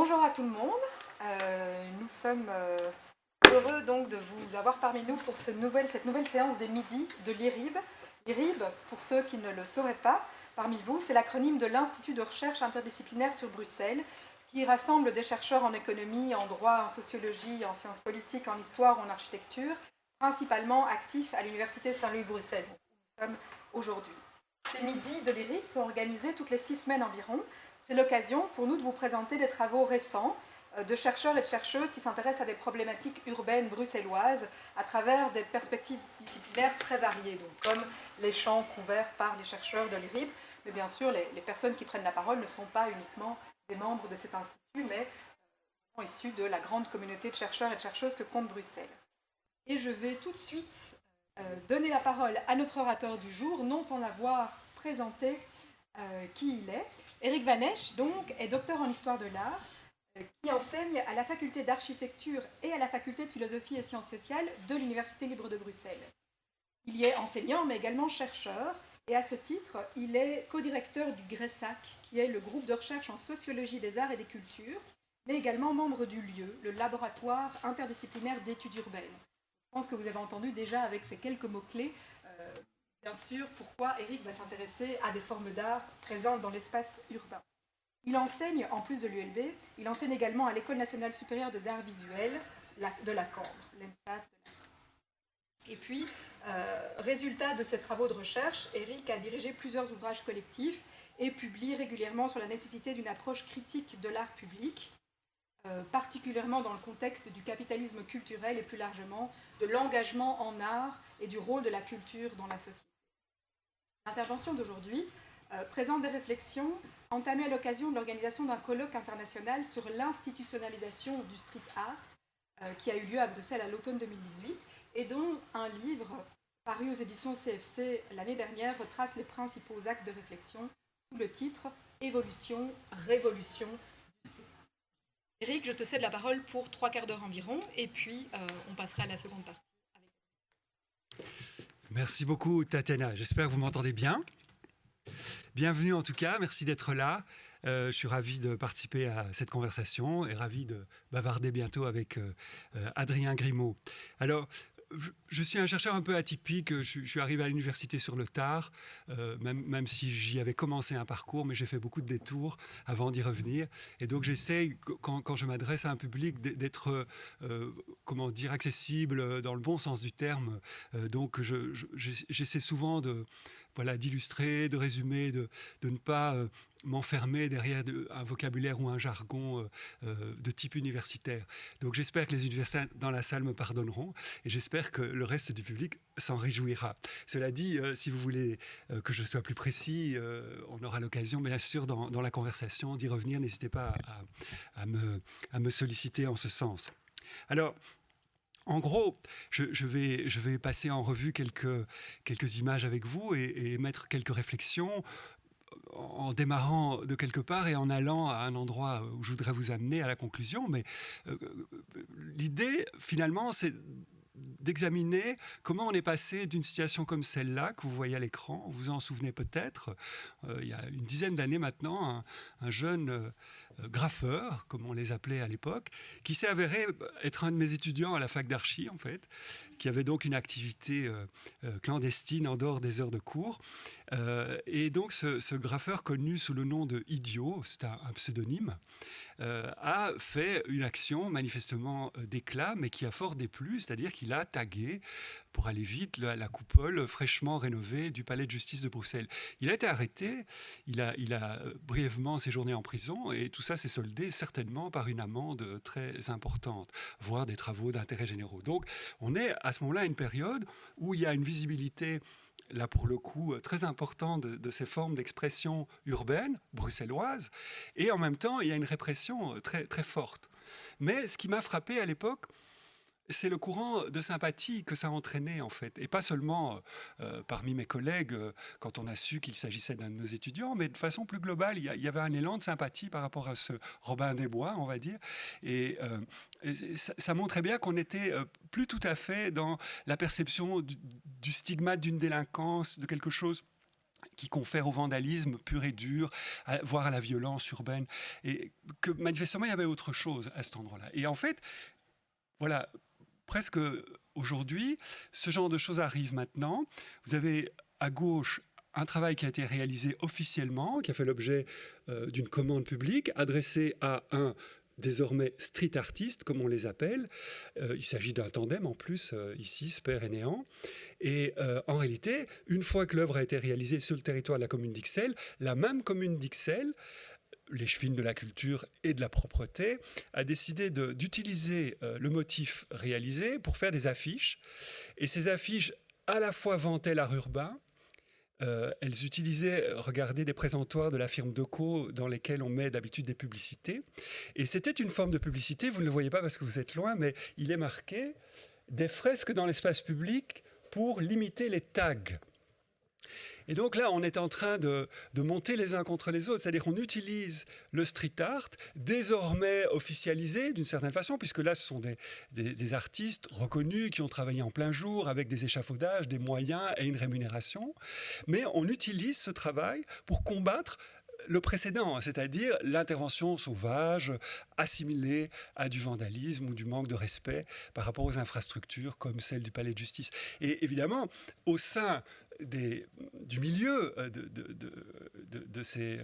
Bonjour à tout le monde. Nous sommes heureux donc de vous avoir parmi nous pour cette nouvelle séance des midis de l'IRIB. L'IRIB, pour ceux qui ne le sauraient pas, parmi vous, c'est l'acronyme de l'Institut de recherche interdisciplinaire sur Bruxelles, qui rassemble des chercheurs en économie, en droit, en sociologie, en sciences politiques, en histoire, en architecture, principalement actifs à l'Université Saint-Louis-Bruxelles, où nous sommes aujourd'hui. Ces midis de l'IRIB sont organisés toutes les 6 semaines environ. C'est l'occasion pour nous de vous présenter des travaux récents de chercheurs et de chercheuses qui s'intéressent à des problématiques urbaines bruxelloises à travers des perspectives disciplinaires très variées, donc comme les champs couverts par les chercheurs de l'IRIB. Mais bien sûr, les personnes qui prennent la parole ne sont pas uniquement des membres de cet institut, mais sont issus de la grande communauté de chercheurs et de chercheuses que compte Bruxelles. Et je vais tout de suite donner la parole à notre orateur du jour, non sans avoir présenté qui il est. Éric Vanèche, donc, est docteur en histoire de l'art, qui enseigne à la faculté d'architecture et à la faculté de philosophie et sciences sociales de l'Université libre de Bruxelles. Il y est enseignant, mais également chercheur, et à ce titre, il est co-directeur du GRESAC, qui est le groupe de recherche en sociologie des arts et des cultures, mais également membre du LIEU, le laboratoire interdisciplinaire d'études urbaines. Je pense que vous avez entendu déjà avec ces quelques mots-clés, bien sûr, pourquoi Éric va s'intéresser à des formes d'art présentes dans l'espace urbain. Il enseigne, en plus de l'ULB, il enseigne également à l'École nationale supérieure des arts visuels de la Cambre, l'ENSAF. Et puis, résultat de ses travaux de recherche, Éric a dirigé plusieurs ouvrages collectifs et publie régulièrement sur la nécessité d'une approche critique de l'art public, particulièrement dans le contexte du capitalisme culturel et plus largement de l'engagement en art et du rôle de la culture dans la société. L'intervention d'aujourd'hui présente des réflexions entamées à l'occasion de l'organisation d'un colloque international sur l'institutionnalisation du street art qui a eu lieu à Bruxelles à l'automne 2018 et dont un livre paru aux éditions CFC l'année dernière retrace les principaux axes de réflexion sous le titre « Évolution, révolution ». Éric, je te cède la parole pour 3 quarts d'heure environ, et puis on passera à la seconde partie. Merci beaucoup, Tatiana. J'espère que vous m'entendez bien. Bienvenue en tout cas, merci d'être là. Je suis ravi de participer à cette conversation et ravi de bavarder bientôt avec Adrien Grimaud. Alors, je suis un chercheur un peu atypique, je suis arrivé à l'université sur le tard, même si j'y avais commencé un parcours, mais j'ai fait beaucoup de détours avant d'y revenir. Et donc j'essaye, quand je m'adresse à un public, d'être, comment dire, accessible dans le bon sens du terme. Donc j'essaie souvent d'illustrer, de résumer, de ne pas m'enfermer derrière un vocabulaire ou un jargon de type universitaire. Donc j'espère que les universitaires dans la salle me pardonneront et j'espère que le reste du public s'en réjouira. Cela dit, si vous voulez que je sois plus précis, on aura l'occasion, bien sûr, dans la conversation d'y revenir. N'hésitez pas à me solliciter en ce sens. Alors, en gros, je vais passer en revue quelques images avec vous et mettre quelques réflexions en démarrant de quelque part et en allant à un endroit où je voudrais vous amener à la conclusion. Mais l'idée, finalement, c'est d'examiner comment on est passé d'une situation comme celle-là que vous voyez à l'écran. Vous vous en souvenez peut-être, il y a une dizaine d'années maintenant, un jeune graffeur, comme on les appelait à l'époque, qui s'est avéré être un de mes étudiants à la fac d'archi, en fait, qui avait donc une activité clandestine en dehors des heures de cours. Et donc ce graffeur connu sous le nom de Idiot, c'est un pseudonyme, a fait une action manifestement d'éclat, mais qui a fort déplu, c'est-à-dire qu'il a tagué, pour aller vite, la coupole fraîchement rénovée du palais de justice de Bruxelles. Il a été arrêté, il a brièvement séjourné en prison, et tout ça s'est soldé certainement par une amende très importante, voire des travaux d'intérêt généraux. Donc on est à ce moment-là à une période où il y a une visibilité, là pour le coup, très important de ces formes d'expression urbaine, bruxelloise, et en même temps, il y a une répression très, très forte. Mais ce qui m'a frappé à l'époque, c'est le courant de sympathie que ça a entraîné, en fait. Et pas seulement parmi mes collègues, quand on a su qu'il s'agissait d'un de nos étudiants, mais de façon plus globale, il y avait un élan de sympathie par rapport à ce Robin des Bois, on va dire. Et ça montrait bien qu'on n'était plus tout à fait dans la perception du stigmate d'une délinquance, de quelque chose qui confère au vandalisme pur et dur, voire à la violence urbaine, et que manifestement il y avait autre chose à cet endroit-là. Et en fait, voilà, presque aujourd'hui, ce genre de choses arrive maintenant. Vous avez à gauche un travail qui a été réalisé officiellement, qui a fait l'objet d'une commande publique adressée à un désormais street artiste, comme on les appelle. Il s'agit d'un tandem en plus, ici, Sper et Néant. Et en réalité, une fois que l'œuvre a été réalisée sur le territoire de la commune d'Ixelles, la même commune d'Ixelles, l'échevine de la culture et de la propreté, a décidé d'utiliser le motif réalisé pour faire des affiches. Et ces affiches, à la fois vantaient l'art urbain, elles utilisaient, regardez, des présentoirs de la firme Deco dans lesquels on met d'habitude des publicités. Et c'était une forme de publicité, vous ne le voyez pas parce que vous êtes loin, mais il est marqué « Des fresques dans l'espace public pour limiter les tags ». Et donc là, on est en train de monter les uns contre les autres, c'est-à-dire qu'on utilise le street art, désormais officialisé d'une certaine façon, puisque là, ce sont des artistes reconnus qui ont travaillé en plein jour avec des échafaudages, des moyens et une rémunération. Mais on utilise ce travail pour combattre le précédent, c'est-à-dire l'intervention sauvage, assimilée à du vandalisme ou du manque de respect par rapport aux infrastructures comme celle du palais de justice. Et évidemment, au sein du milieu de ces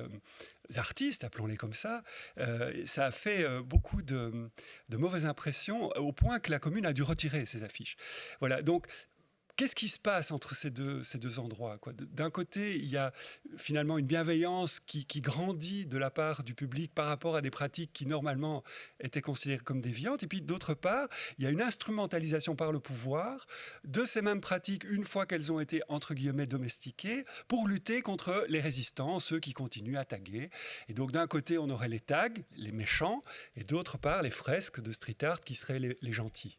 artistes, appelons-les comme ça a fait beaucoup de mauvaises impressions au point que la commune a dû retirer ces affiches. Voilà, donc qu'est-ce qui se passe entre ces deux endroits, quoi ? D'un côté, il y a finalement une bienveillance qui grandit de la part du public par rapport à des pratiques qui normalement étaient considérées comme déviantes. Et puis d'autre part, il y a une instrumentalisation par le pouvoir de ces mêmes pratiques une fois qu'elles ont été entre guillemets domestiquées pour lutter contre les résistants, ceux qui continuent à taguer. Et donc d'un côté, on aurait les tags, les méchants, et d'autre part, les fresques de street art qui seraient les gentils.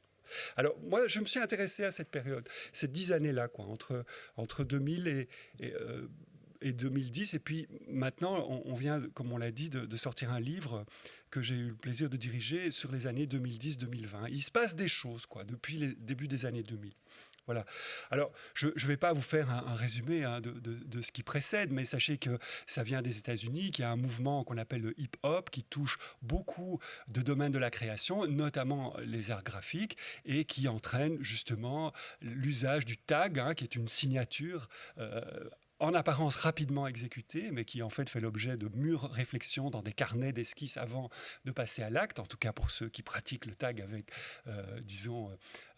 Alors, moi, je me suis intéressé à cette période, ces 10 années-là, quoi, entre 2000 et 2010. Et puis maintenant, on vient, comme on l'a dit, de sortir un livre que j'ai eu le plaisir de diriger sur les années 2010-2020. Il se passe des choses, quoi, depuis le début des années 2000. Voilà. Alors, je ne vais pas vous faire un résumé de ce qui précède, mais sachez que ça vient des États-Unis, qu'il y a un mouvement qu'on appelle le hip-hop, qui touche beaucoup de domaines de la création, notamment les arts graphiques, et qui entraîne justement l'usage du tag, qui est une signature en apparence rapidement exécuté, mais qui en fait l'objet de mûres réflexions dans des carnets d'esquisses avant de passer à l'acte, en tout cas pour ceux qui pratiquent le tag avec,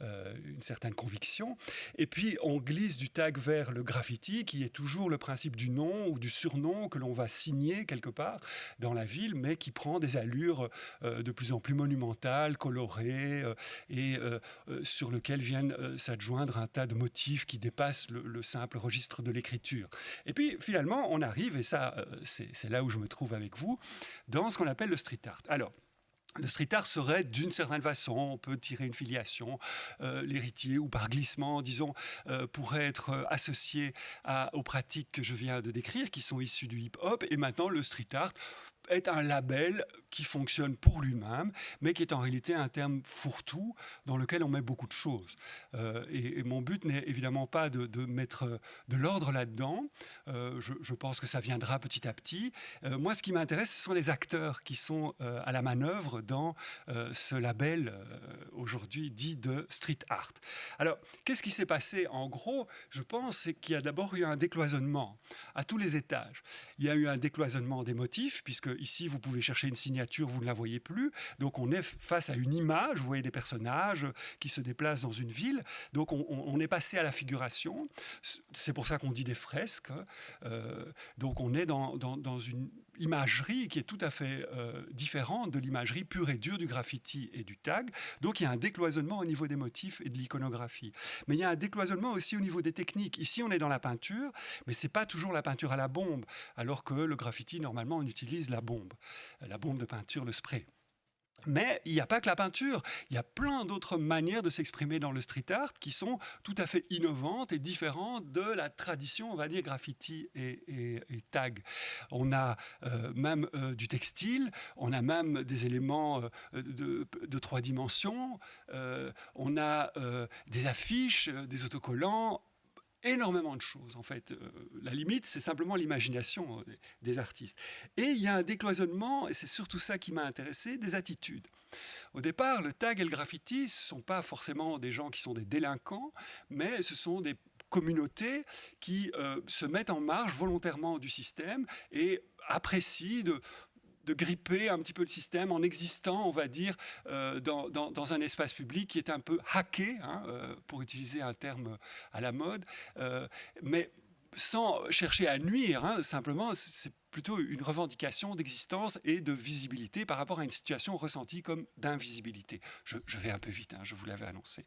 une certaine conviction. Et puis on glisse du tag vers le graffiti, qui est toujours le principe du nom ou du surnom que l'on va signer quelque part dans la ville, mais qui prend des allures de plus en plus monumentales, colorées, et sur lequel viennent s'adjoindre un tas de motifs qui dépassent le simple registre de l'écriture. Et puis finalement, on arrive, et ça, c'est là où je me trouve avec vous, dans ce qu'on appelle le street art. Alors, le street art serait d'une certaine façon, on peut tirer une filiation, l'héritier ou par glissement, disons, pourrait être associé aux pratiques que je viens de décrire, qui sont issues du hip-hop, et maintenant le street art est un label qui fonctionne pour lui-même, mais qui est en réalité un terme fourre-tout dans lequel on met beaucoup de choses. Et mon but n'est évidemment pas de mettre de l'ordre là-dedans. Je pense que ça viendra petit à petit. Moi, ce qui m'intéresse, ce sont les acteurs qui sont à la manœuvre dans ce label aujourd'hui dit de street art. Alors, qu'est-ce qui s'est passé en gros ? Je pense c'est qu'il y a d'abord eu un décloisonnement à tous les étages. Il y a eu un décloisonnement des motifs, puisque ici, vous pouvez chercher une signature, vous ne la voyez plus. Donc, on est face à une image. Vous voyez des personnages qui se déplacent dans une ville. Donc, on est passé à la figuration. C'est pour ça qu'on dit des fresques. Donc, on est dans une imagerie qui est tout à fait différente de l'imagerie pure et dure du graffiti et du tag. Donc, il y a un décloisonnement au niveau des motifs et de l'iconographie. Mais il y a un décloisonnement aussi au niveau des techniques. Ici, on est dans la peinture, mais ce n'est pas toujours la peinture à la bombe, alors que le graffiti, normalement, on utilise la bombe de peinture, le spray. Mais il n'y a pas que la peinture, il y a plein d'autres manières de s'exprimer dans le street art qui sont tout à fait innovantes et différentes de la tradition, on va dire, graffiti et tag. On a même du textile, on a même des éléments de 3 dimensions, on a des affiches, des autocollants, énormément de choses, en fait. La limite, c'est simplement l'imagination des artistes. Et il y a un décloisonnement, et c'est surtout ça qui m'a intéressé, des attitudes. Au départ, le tag et le graffiti, ce ne sont pas forcément des gens qui sont des délinquants, mais ce sont des communautés qui se mettent en marge volontairement du système et apprécient de gripper un petit peu le système en existant, on va dire, dans un espace public qui est un peu hacké, hein, pour utiliser un terme à la mode, mais sans chercher à nuire, hein, simplement, c'est plutôt une revendication d'existence et de visibilité par rapport à une situation ressentie comme d'invisibilité. Je vais un peu vite, hein, je vous l'avais annoncé.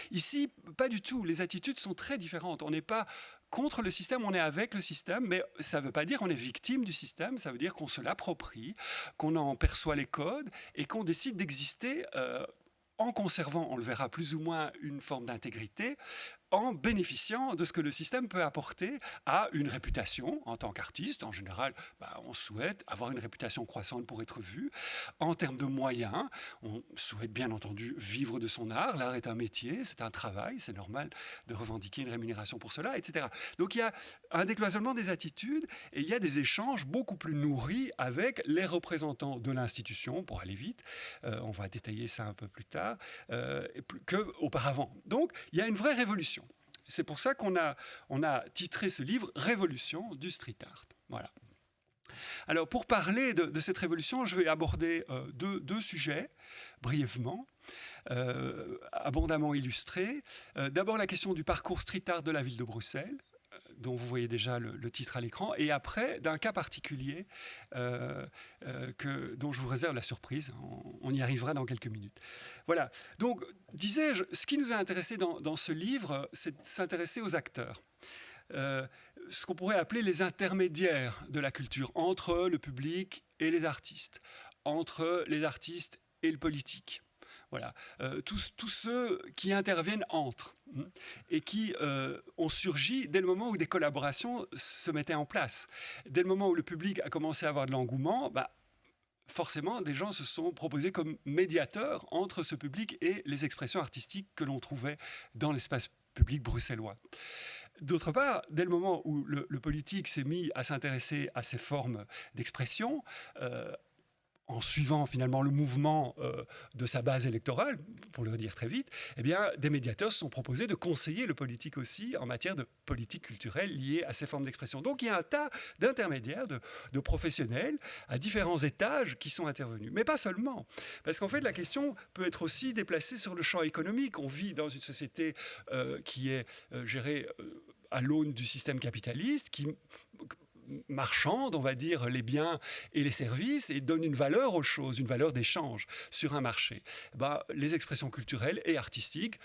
Ici, pas du tout. Les attitudes sont très différentes. On n'est pas contre le système, on est avec le système, mais ça ne veut pas dire qu'on est victime du système, ça veut dire qu'on se l'approprie, qu'on en perçoit les codes et qu'on décide d'exister en conservant, on le verra plus ou moins, une forme d'intégrité, en bénéficiant de ce que le système peut apporter à une réputation en tant qu'artiste. En général, on souhaite avoir une réputation croissante pour être vu. En termes de moyens, on souhaite bien entendu vivre de son art. L'art est un métier, c'est un travail, c'est normal de revendiquer une rémunération pour cela, etc. Donc il y a un décloisonnement des attitudes et il y a des échanges beaucoup plus nourris avec les représentants de l'institution, pour aller vite, on va détailler ça un peu plus tard, qu'auparavant. Donc il y a une vraie révolution. C'est pour ça qu'on a titré ce livre « Révolution du street art ». Voilà. Alors, pour parler de cette révolution, je vais aborder deux sujets, brièvement, abondamment illustrés. D'abord, la question du parcours street art de la ville de Bruxelles, dont vous voyez déjà le titre à l'écran, et après, d'un cas particulier dont je vous réserve la surprise. On y arrivera dans quelques minutes. Voilà. Donc, disais-je, ce qui nous a intéressé dans ce livre, c'est de s'intéresser aux acteurs. Ce qu'on pourrait appeler les intermédiaires de la culture, entre le public et les artistes, entre les artistes et le politique. Voilà, tous ceux qui interviennent entre et qui ont surgi dès le moment où des collaborations se mettaient en place. Dès le moment où le public a commencé à avoir de l'engouement, forcément, des gens se sont proposés comme médiateurs entre ce public et les expressions artistiques que l'on trouvait dans l'espace public bruxellois. D'autre part, dès le moment où le politique s'est mis à s'intéresser à ces formes d'expression, en suivant finalement le mouvement de sa base électorale, pour le dire très vite, eh bien, des médiateurs se sont proposés de conseiller le politique aussi en matière de politique culturelle liée à ces formes d'expression. Donc il y a un tas d'intermédiaires, de professionnels à différents étages qui sont intervenus. Mais pas seulement, parce qu'en fait la question peut être aussi déplacée sur le champ économique. On vit dans une société qui est gérée à l'aune du système capitaliste, qui marchande, on va dire, les biens et les services et donne une valeur aux choses, une valeur d'échange sur un marché. Les expressions culturelles et artistiques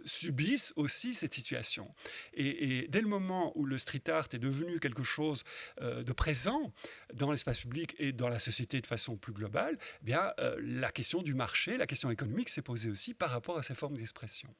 subissent aussi cette situation. Et dès le moment où le street art est devenu quelque chose de présent dans l'espace public et dans la société de façon plus globale, la question du marché, la question économique s'est posée aussi par rapport à ces formes d'expression.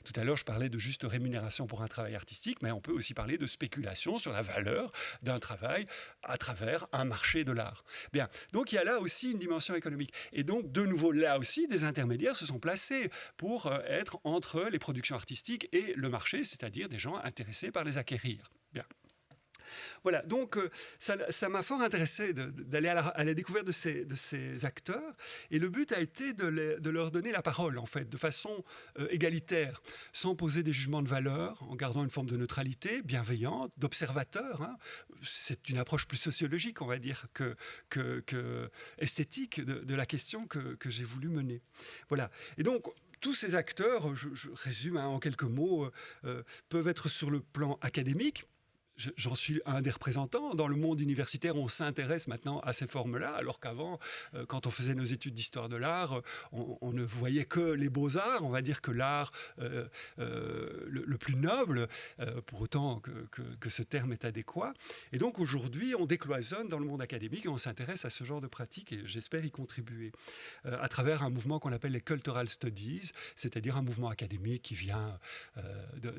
Tout à l'heure, je parlais de juste rémunération pour un travail artistique, mais on peut aussi parler de spéculation sur la valeur d'un travail à travers un marché de l'art. Bien, donc il y a là aussi une dimension économique. Et donc, de nouveau, là aussi, des intermédiaires se sont placés pour être entre les productions artistiques et le marché, c'est-à-dire des gens intéressés par les acquérir. Bien. Voilà, donc ça m'a fort intéressé d'aller à la découverte de ces acteurs, et le but a été de leur donner la parole, en fait, de façon égalitaire, sans poser des jugements de valeur, en gardant une forme de neutralité bienveillante, d'observateur. Hein. C'est une approche plus sociologique, on va dire, que esthétique de la question que j'ai voulu mener. Voilà, et donc tous ces acteurs, je résume en quelques mots, peuvent être sur le plan académique. J'en suis un des représentants. Dans le monde universitaire, on s'intéresse maintenant à ces formes-là, alors qu'avant, quand on faisait nos études d'histoire de l'art, on ne voyait que les beaux-arts, on va dire que l'art le plus noble, pour autant que ce terme est adéquat. Et donc aujourd'hui, on décloisonne dans le monde académique et on s'intéresse à ce genre de pratiques, et j'espère y contribuer, à travers un mouvement qu'on appelle les Cultural Studies, c'est-à-dire un mouvement académique qui vient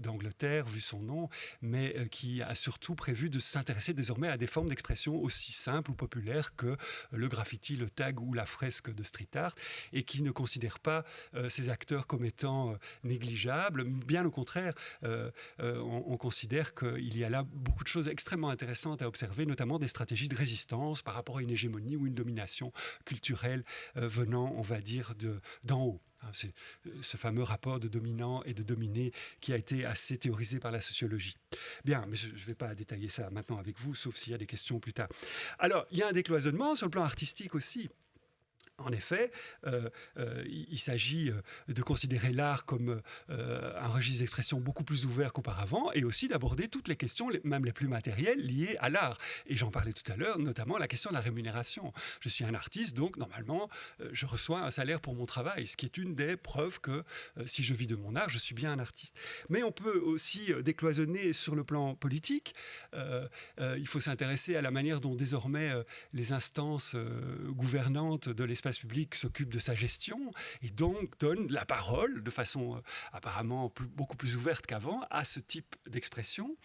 d'Angleterre, vu son nom, mais qui a surtout prévu de s'intéresser désormais à des formes d'expression aussi simples ou populaires que le graffiti, le tag ou la fresque de street art, et qui ne considère pas ces acteurs comme étant négligeables. Bien au contraire, on considère qu'il y a là beaucoup de choses extrêmement intéressantes à observer, notamment des stratégies de résistance par rapport à une hégémonie ou une domination culturelle venant, on va dire, d'en haut. C'est ce fameux rapport de dominant et de dominé qui a été assez théorisé par la sociologie. Bien, mais je ne vais pas détailler ça maintenant avec vous, sauf s'il y a des questions plus tard. Alors, il y a un décloisonnement sur le plan artistique aussi. En effet, il s'agit de considérer l'art comme un registre d'expression beaucoup plus ouvert qu'auparavant et aussi d'aborder toutes les questions, même les plus matérielles, liées à l'art. Et j'en parlais tout à l'heure, notamment la question de la rémunération. Je suis un artiste, donc normalement, je reçois un salaire pour mon travail, ce qui est une des preuves que si je vis de mon art, je suis bien un artiste. Mais on peut aussi décloisonner sur le plan politique. Il faut s'intéresser à la manière dont désormais les instances gouvernantes de l'espace public s'occupe de sa gestion et donc donne la parole de façon apparemment beaucoup plus ouverte qu'avant à ce type d'expression.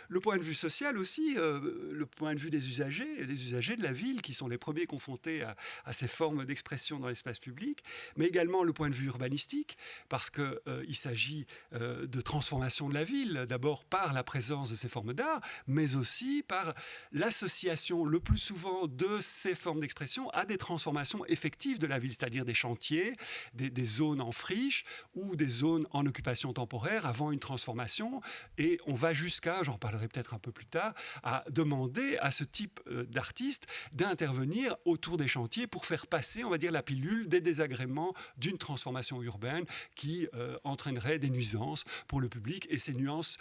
Le point de vue social aussi, le point de vue des usagers de la ville qui sont les premiers confrontés à ces formes d'expression dans l'espace public, mais également le point de vue urbanistique parce qu'il s'agit de transformation de la ville, d'abord par la présence de ces formes d'art, mais aussi par l'association le plus souvent de ces formes d'expression à des transformations effectives de la ville, c'est-à-dire des chantiers, des zones en friche ou des zones en occupation temporaire avant une transformation. Et on va jusqu'à, j'en parlerai peut-être un peu plus tard, à demander à ce type d'artistes d'intervenir autour des chantiers pour faire passer, on va dire, la pilule des désagréments d'une transformation urbaine qui entraînerait des nuisances pour le public et ces nuisances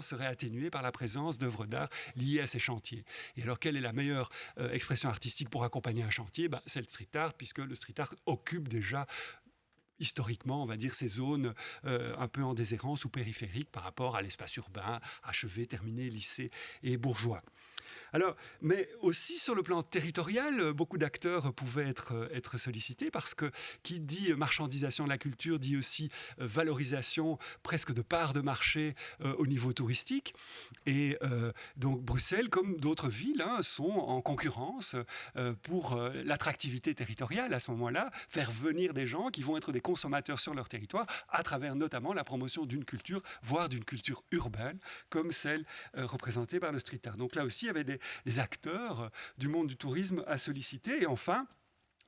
seraient atténuées par la présence d'œuvres d'art liées à ces chantiers. Et alors, quelle est la meilleure expression artistique pour accompagner un chantier ? C'est le street art, puisque le street art occupe déjà historiquement, on va dire, ces zones un peu en déshérence ou périphériques par rapport à l'espace urbain, achevé, terminé, lissé et bourgeois. Alors, mais aussi sur le plan territorial, beaucoup d'acteurs pouvaient être sollicités parce que qui dit marchandisation de la culture dit aussi valorisation presque de parts de marché au niveau touristique. Et donc Bruxelles, comme d'autres villes, sont en concurrence pour l'attractivité territoriale à ce moment-là, faire venir des gens qui vont être des consommateurs sur leur territoire à travers notamment la promotion d'une culture, voire d'une culture urbaine, comme celle représentée par le street art. Donc là aussi, il y avait des acteurs du monde du tourisme à solliciter. Et enfin,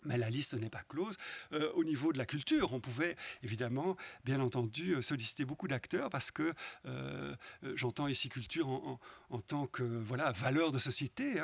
mais la liste n'est pas close. Au niveau de la culture, on pouvait évidemment, bien entendu, solliciter beaucoup d'acteurs parce que j'entends ici culture en tant que valeur de société.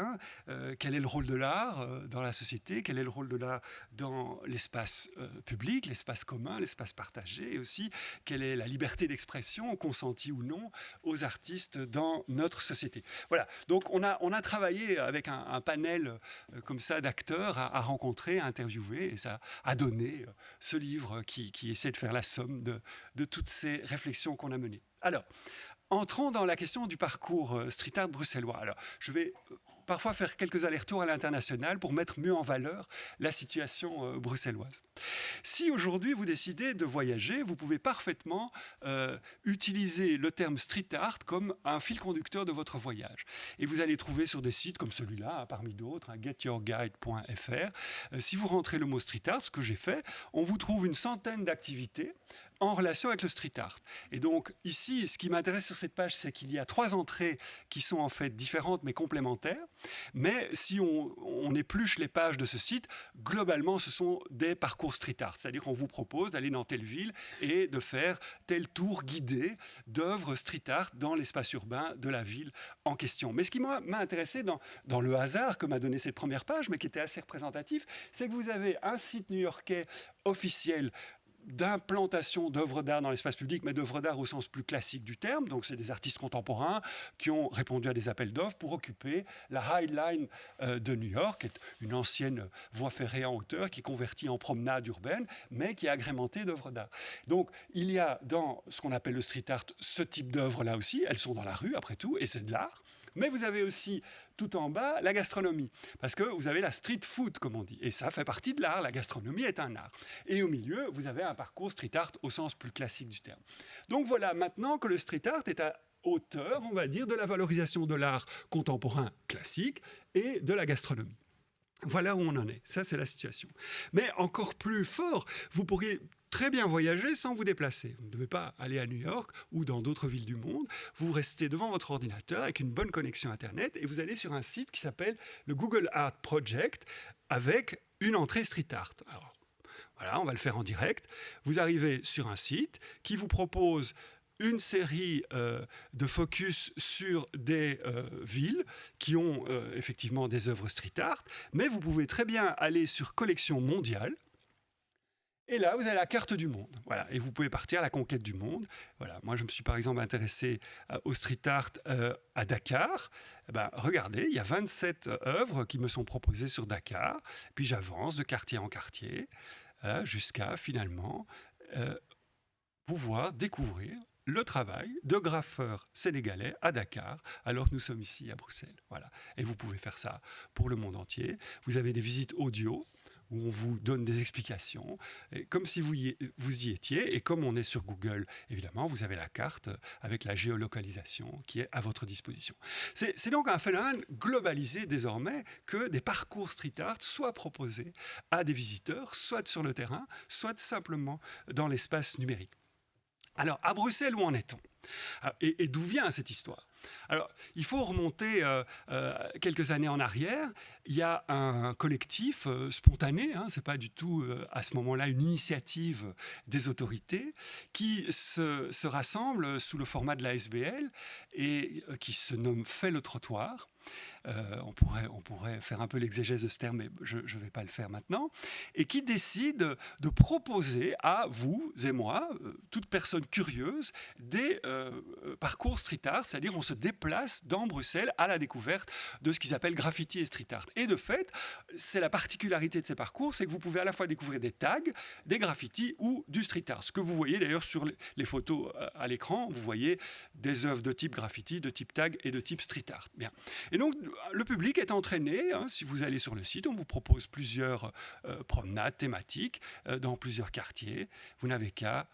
Quel est le rôle de l'art dans la société ? Quel est le rôle de l'art dans l'espace public, l'espace commun, l'espace partagé ? Et aussi, quelle est la liberté d'expression, consentie ou non, aux artistes dans notre société ? Voilà. Donc, on a travaillé avec un panel comme ça d'acteurs à rencontrer, interviewé, et ça a donné ce livre qui essaie de faire la somme de toutes ces réflexions qu'on a menées. Alors, entrons dans la question du parcours street art bruxellois. Alors, je vais parfois faire quelques allers-retours à l'international pour mettre mieux en valeur la situation bruxelloise. Si aujourd'hui vous décidez de voyager, vous pouvez parfaitement utiliser le terme street art comme un fil conducteur de votre voyage. Et vous allez trouver sur des sites comme celui-là, parmi d'autres, getyourguide.fr. Si vous rentrez le mot street art, ce que j'ai fait, on vous trouve une centaine d'activités en relation avec le street art. Et donc ici, ce qui m'intéresse sur cette page, c'est qu'il y a 3 entrées qui sont en fait différentes mais complémentaires. Mais si on épluche les pages de ce site, globalement, ce sont des parcours street art. C'est-à-dire qu'on vous propose d'aller dans telle ville et de faire tel tour guidé d'œuvres street art dans l'espace urbain de la ville en question. Mais ce qui m'a intéressé dans le hasard que m'a donné cette première page, mais qui était assez représentatif, c'est que vous avez un site new-yorkais officiel d'implantation d'œuvres d'art dans l'espace public, mais d'œuvres d'art au sens plus classique du terme. Donc, c'est des artistes contemporains qui ont répondu à des appels d'offres pour occuper la High Line de New York, qui est une ancienne voie ferrée en hauteur qui est convertie en promenade urbaine, mais qui est agrémentée d'œuvres d'art. Donc, il y a dans ce qu'on appelle le street art ce type d'œuvres-là aussi. Elles sont dans la rue, après tout, et c'est de l'art. Mais vous avez aussi, tout en bas, la gastronomie. Parce que vous avez la street food, comme on dit. Et ça fait partie de l'art. La gastronomie est un art. Et au milieu, vous avez un parcours street art au sens plus classique du terme. Donc voilà, maintenant que le street art est hauteur, on va dire, de la valorisation de l'art contemporain classique et de la gastronomie. Voilà où on en est. Ça, c'est la situation. Mais encore plus fort, vous pourriez très bien voyager sans vous déplacer. Vous ne devez pas aller à New York ou dans d'autres villes du monde. Vous restez devant votre ordinateur avec une bonne connexion Internet et vous allez sur un site qui s'appelle le Google Art Project avec une entrée street art. Alors, voilà, on va le faire en direct. Vous arrivez sur un site qui vous propose une série de focus sur des villes qui ont effectivement des œuvres street art, mais vous pouvez très bien aller sur collection mondiale. Et là, vous avez la carte du monde. Voilà. Et vous pouvez partir à la conquête du monde. Voilà. Moi, je me suis par exemple intéressé au street art à Dakar. Eh ben, regardez, il y a 27 œuvres qui me sont proposées sur Dakar. Puis j'avance de quartier en quartier jusqu'à finalement pouvoir découvrir le travail de graffeurs sénégalais à Dakar, alors que nous sommes ici à Bruxelles. Voilà. Et vous pouvez faire ça pour le monde entier. Vous avez des visites audio où on vous donne des explications, comme si vous y étiez. Et comme on est sur Google, évidemment, vous avez la carte avec la géolocalisation qui est à votre disposition. C'est donc un phénomène globalisé désormais que des parcours street art soient proposés à des visiteurs, soit sur le terrain, soit simplement dans l'espace numérique. Alors, à Bruxelles, où en est-on ? Et d'où vient cette histoire ? Alors, il faut remonter quelques années en arrière. Il y a un collectif spontané, c'est pas du tout à ce moment-là une initiative des autorités, qui se rassemble sous le format de la SBL et qui se nomme Fais le trottoir. On pourrait faire un peu l'exégèse de ce terme, mais je ne vais pas le faire maintenant, et qui décide de proposer à vous et moi, toute personne curieuse, des parcours street art, c'est-à-dire on se déplace dans Bruxelles à la découverte de ce qu'ils appellent graffiti et street art. Et de fait, c'est la particularité de ces parcours, c'est que vous pouvez à la fois découvrir des tags, des graffitis ou du street art. Ce que vous voyez d'ailleurs sur les photos à l'écran, vous voyez des œuvres de type graffiti, de type tag et de type street art. Bien. Et donc, le public est entraîné. Si vous allez sur le site, on vous propose plusieurs promenades thématiques dans plusieurs quartiers. Vous n'avez qu'à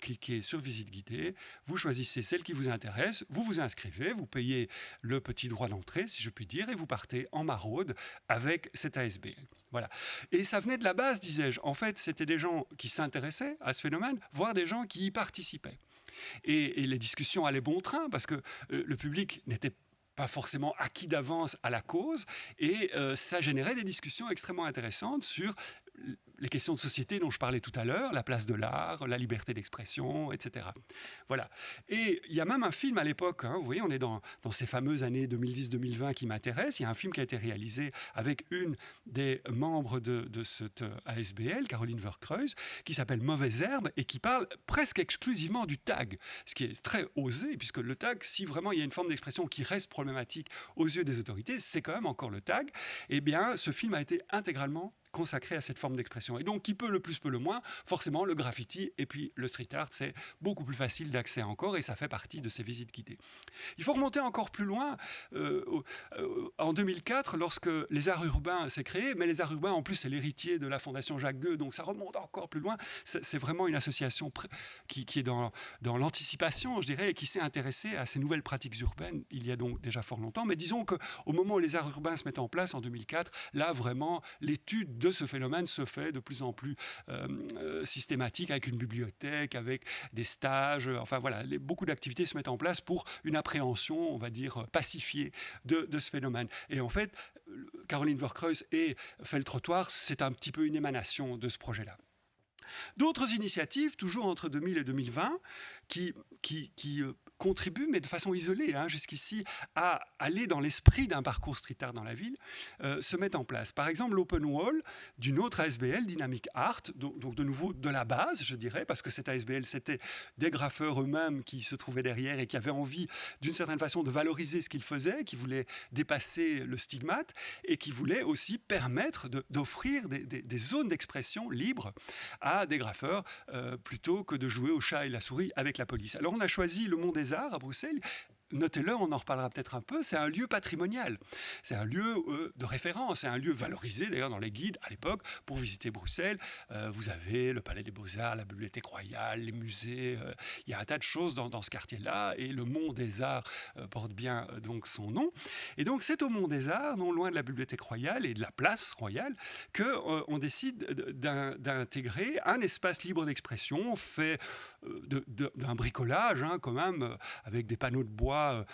cliquer sur Visite guidée. Vous choisissez celle qui vous intéresse. Vous vous inscrivez. Vous payez le petit droit d'entrée, si je puis dire, et vous partez en maraude avec cette ASBL. Voilà. Et ça venait de la base, disais-je. En fait, c'était des gens qui s'intéressaient à ce phénomène, voire des gens qui y participaient. Et les discussions allaient bon train parce que le public n'était pas forcément acquis d'avance à la cause, et ça générait des discussions extrêmement intéressantes sur les questions de société dont je parlais tout à l'heure, la place de l'art, la liberté d'expression, etc. Voilà. Et il y a même un film à l'époque, vous voyez, on est dans ces fameuses années 2010-2020 qui m'intéressent. Il y a un film qui a été réalisé avec une des membres de cette ASBL, Caroline Verkreuz, qui s'appelle Mauvaise Herbe et qui parle presque exclusivement du tag, ce qui est très osé, puisque le tag, si vraiment il y a une forme d'expression qui reste problématique aux yeux des autorités, c'est quand même encore le tag. Eh bien, ce film a été intégralement consacré à cette forme d'expression. Et donc, qui peut le plus, peut le moins, forcément, le graffiti et puis le street art, c'est beaucoup plus facile d'accès encore, et ça fait partie de ces visites guidées. Il faut remonter encore plus loin, en 2004, lorsque les arts urbains s'est créé, mais les arts urbains, en plus, c'est l'héritier de la Fondation Jacques Gueux, donc ça remonte encore plus loin. C'est vraiment une association qui est dans l'anticipation, je dirais, et qui s'est intéressée à ces nouvelles pratiques urbaines, il y a donc déjà fort longtemps. Mais disons qu'au moment où les arts urbains se mettent en place, en 2004, là, vraiment, l'étude de ce phénomène se fait de plus en plus systématique, avec une bibliothèque, avec des stages, enfin voilà, beaucoup d'activités se mettent en place pour une appréhension, on va dire, pacifiée de ce phénomène. Et en fait, Caroline Verkreuz et Fait le trottoir, c'est un petit peu une émanation de ce projet-là. D'autres initiatives, toujours entre 2000 et 2020, qui contribuent, mais de façon isolée, jusqu'ici, à aller dans l'esprit d'un parcours street art dans la ville, se mettent en place. Par exemple, l'Open Wall d'une autre ASBL, Dynamic Art, donc de nouveau de la base, je dirais, parce que cette ASBL, c'était des graffeurs eux-mêmes qui se trouvaient derrière et qui avaient envie, d'une certaine façon, de valoriser ce qu'ils faisaient, qui voulaient dépasser le stigmate et qui voulaient aussi permettre d'offrir des zones d'expression libres à des graffeurs plutôt que de jouer au chat et la souris avec la police. Alors on a choisi le Mont des Arts à Bruxelles, notez-le, on en reparlera peut-être un peu, c'est un lieu patrimonial. C'est un lieu de référence, c'est un lieu valorisé d'ailleurs dans les guides à l'époque pour visiter Bruxelles. Vous avez le Palais des Beaux-Arts, la Bibliothèque Royale, les musées, il y a un tas de choses dans ce quartier-là et le Mont des Arts porte bien donc son nom. Et donc c'est au Mont des Arts, non loin de la Bibliothèque Royale et de la place royale, qu'on décide d'intégrer un espace libre d'expression fait d'un bricolage quand même, avec des panneaux de bois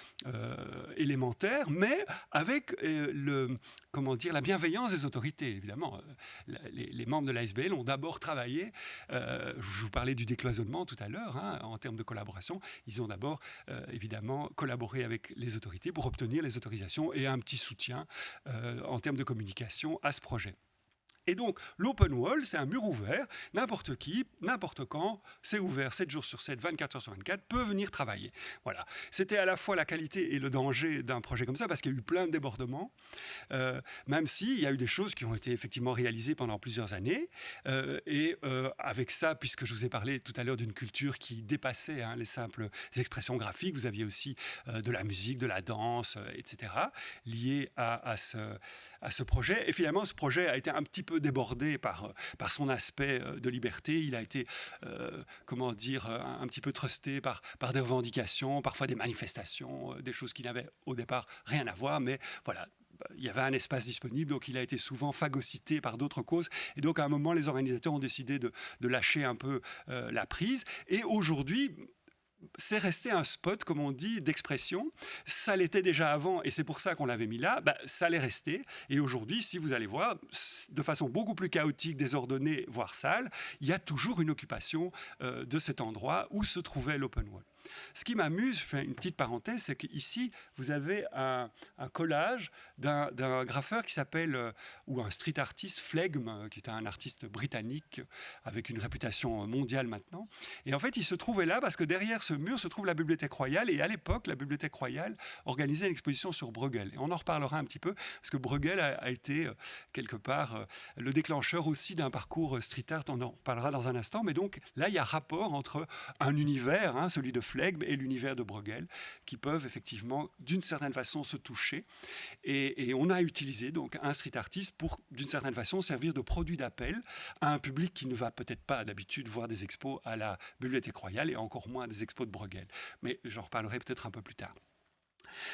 élémentaires, mais avec la bienveillance des autorités. Évidemment, les membres de l'ASBL ont d'abord travaillé, je vous parlais du décloisonnement tout à l'heure, en termes de collaboration, ils ont d'abord évidemment collaboré avec les autorités pour obtenir les autorisations et un petit soutien en termes de communication à ce projet. Et donc, l'open wall, c'est un mur ouvert. N'importe qui, n'importe quand, c'est ouvert 7 jours sur 7, 24 heures sur 24, peut venir travailler. Voilà. C'était à la fois la qualité et le danger d'un projet comme ça, parce qu'il y a eu plein de débordements, même s'il y a eu des choses qui ont été effectivement réalisées pendant plusieurs années. Avec ça, puisque je vous ai parlé tout à l'heure d'une culture qui dépassait les simples expressions graphiques, vous aviez aussi de la musique, de la danse, etc., liées à ce projet. Et finalement, ce projet a été un petit peu débordé par son aspect de liberté. Il a été, un petit peu trusté par des revendications, parfois des manifestations, des choses qui n'avaient au départ rien à voir, mais voilà. Il y avait un espace disponible, donc il a été souvent phagocyté par d'autres causes. Et donc, à un moment, les organisateurs ont décidé de lâcher un peu la prise. Et aujourd'hui, c'est resté un spot, comme on dit, d'expression. Ça l'était déjà avant, et c'est pour ça qu'on l'avait mis là. Ça l'est resté. Et aujourd'hui, si vous allez voir, de façon beaucoup plus chaotique, désordonnée, voire sale, il y a toujours une occupation de cet endroit où se trouvait l'open wall. Ce qui m'amuse, je fais une petite parenthèse, c'est qu'ici, vous avez un collage d'un graffeur qui s'appelle, ou un street artiste, Flegm, qui est un artiste britannique avec une réputation mondiale maintenant. Et en fait, il se trouvait là parce que derrière ce mur se trouve la Bibliothèque Royale. Et à l'époque, la Bibliothèque Royale organisait une exposition sur Bruegel. Et on en reparlera un petit peu, parce que Bruegel a été, quelque part, le déclencheur aussi d'un parcours street art. On en reparlera dans un instant. Mais donc, là, il y a rapport entre un univers, celui de Flegm, et l'univers de Bruegel, qui peuvent effectivement, d'une certaine façon, se toucher. Et on a utilisé donc un street artist pour, d'une certaine façon, servir de produit d'appel à un public qui ne va peut-être pas d'habitude voir des expos à la Bibliothèque Royale et encore moins des expos de Bruegel. Mais j'en reparlerai peut-être un peu plus tard.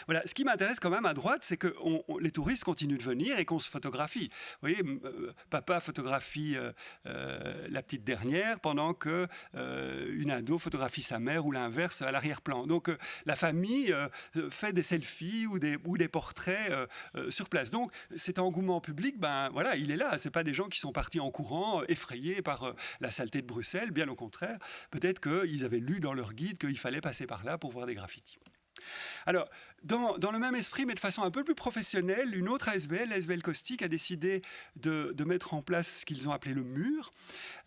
Voilà, ce qui m'intéresse quand même à droite, c'est que les touristes continuent de venir et qu'on se photographie. Vous voyez, papa photographie la petite dernière pendant que une ado photographie sa mère ou l'inverse à l'arrière-plan. Donc la famille fait des selfies ou des portraits sur place. Donc cet engouement public, voilà, il est là. C'est pas des gens qui sont partis en courant, effrayés par la saleté de Bruxelles. Bien au contraire, peut-être qu'ils avaient lu dans leur guide qu'il fallait passer par là pour voir des graffitis. Alors, dans le même esprit, mais de façon un peu plus professionnelle, une autre ASBL, l'ASBL Caustique, a décidé de mettre en place ce qu'ils ont appelé le mur.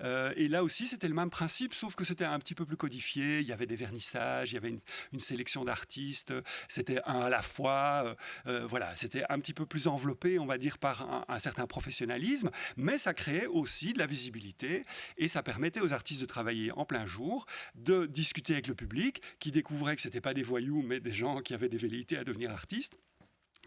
Et là aussi, c'était le même principe, sauf que c'était un petit peu plus codifié. Il y avait des vernissages, il y avait une sélection d'artistes, c'était un à la fois. Voilà, c'était un petit peu plus enveloppé, on va dire, par un certain professionnalisme, mais ça créait aussi de la visibilité et ça permettait aux artistes de travailler en plein jour, de discuter avec le public, qui découvrait que ce n'étaient pas des voyous, mais des gens qui avaient des velléités à devenir artistes,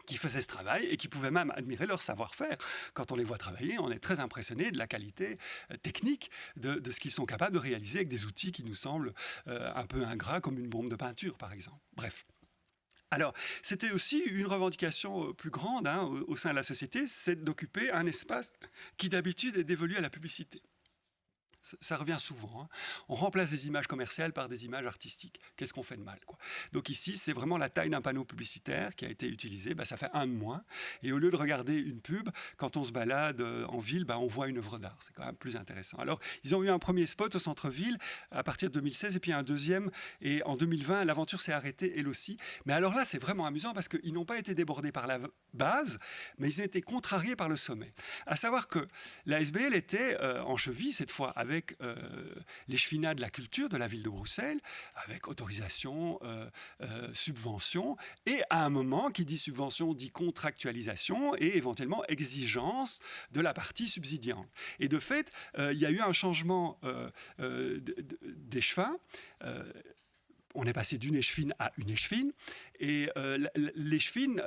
qui faisaient ce travail et qui pouvaient même admirer leur savoir-faire. Quand on les voit travailler, on est très impressionné de la qualité technique de ce qu'ils sont capables de réaliser avec des outils qui nous semblent un peu ingrats, comme une bombe de peinture, par exemple. Bref. Alors, c'était aussi une revendication plus grande au sein de la société, c'est d'occuper un espace qui d'habitude est dévolu à la publicité. Ça revient souvent. On remplace des images commerciales par des images artistiques. Qu'est-ce qu'on fait de mal, quoi? Donc ici, c'est vraiment la taille d'un panneau publicitaire qui a été utilisé. Ça fait un de moins. Et au lieu de regarder une pub, quand on se balade en ville, on voit une œuvre d'art. C'est quand même plus intéressant. Alors, ils ont eu un premier spot au centre-ville à partir de 2016 et puis un deuxième. Et en 2020, l'aventure s'est arrêtée, elle aussi. Mais alors là, c'est vraiment amusant parce qu'ils n'ont pas été débordés par la base, mais ils ont été contrariés par le sommet. À savoir que la SBL était en cheville, cette fois, avec l'échevinat de la culture de la ville de Bruxelles, avec autorisation, subvention, et à un moment, qui dit subvention, dit contractualisation, et éventuellement exigence de la partie subsidiante. Et de fait, il y a eu un changement d'échevin, on est passé d'une échevine à une échevine, et l'échevine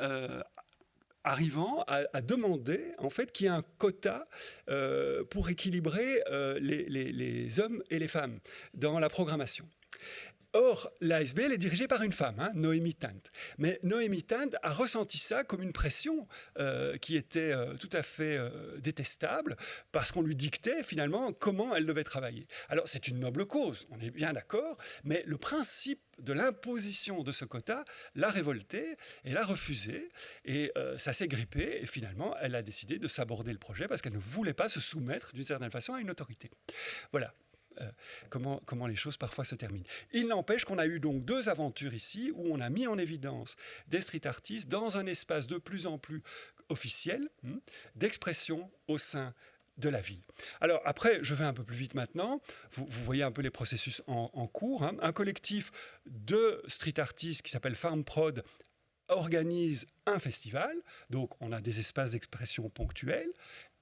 arrivant à demander en fait qu'il y ait un quota pour équilibrer les hommes et les femmes dans la programmation. Or, l'ASBL est dirigée par une femme, Noémie Tant. Mais Noémie Tant a ressenti ça comme une pression qui était tout à fait détestable, parce qu'on lui dictait finalement comment elle devait travailler. Alors, c'est une noble cause, on est bien d'accord, mais le principe de l'imposition de ce quota l'a révoltée et l'a refusé. Et ça s'est grippé, et finalement, elle a décidé de s'aborder le projet parce qu'elle ne voulait pas se soumettre d'une certaine façon à une autorité. Voilà. Comment les choses parfois se terminent. Il n'empêche qu'on a eu donc 2 aventures ici où on a mis en évidence des street artistes dans un espace de plus en plus officiel d'expression au sein de la ville. Alors après, je vais un peu plus vite maintenant. Vous voyez un peu les processus en cours. Un collectif de street artistes qui s'appelle Farm Prod organise un festival. Donc on a des espaces d'expression ponctuels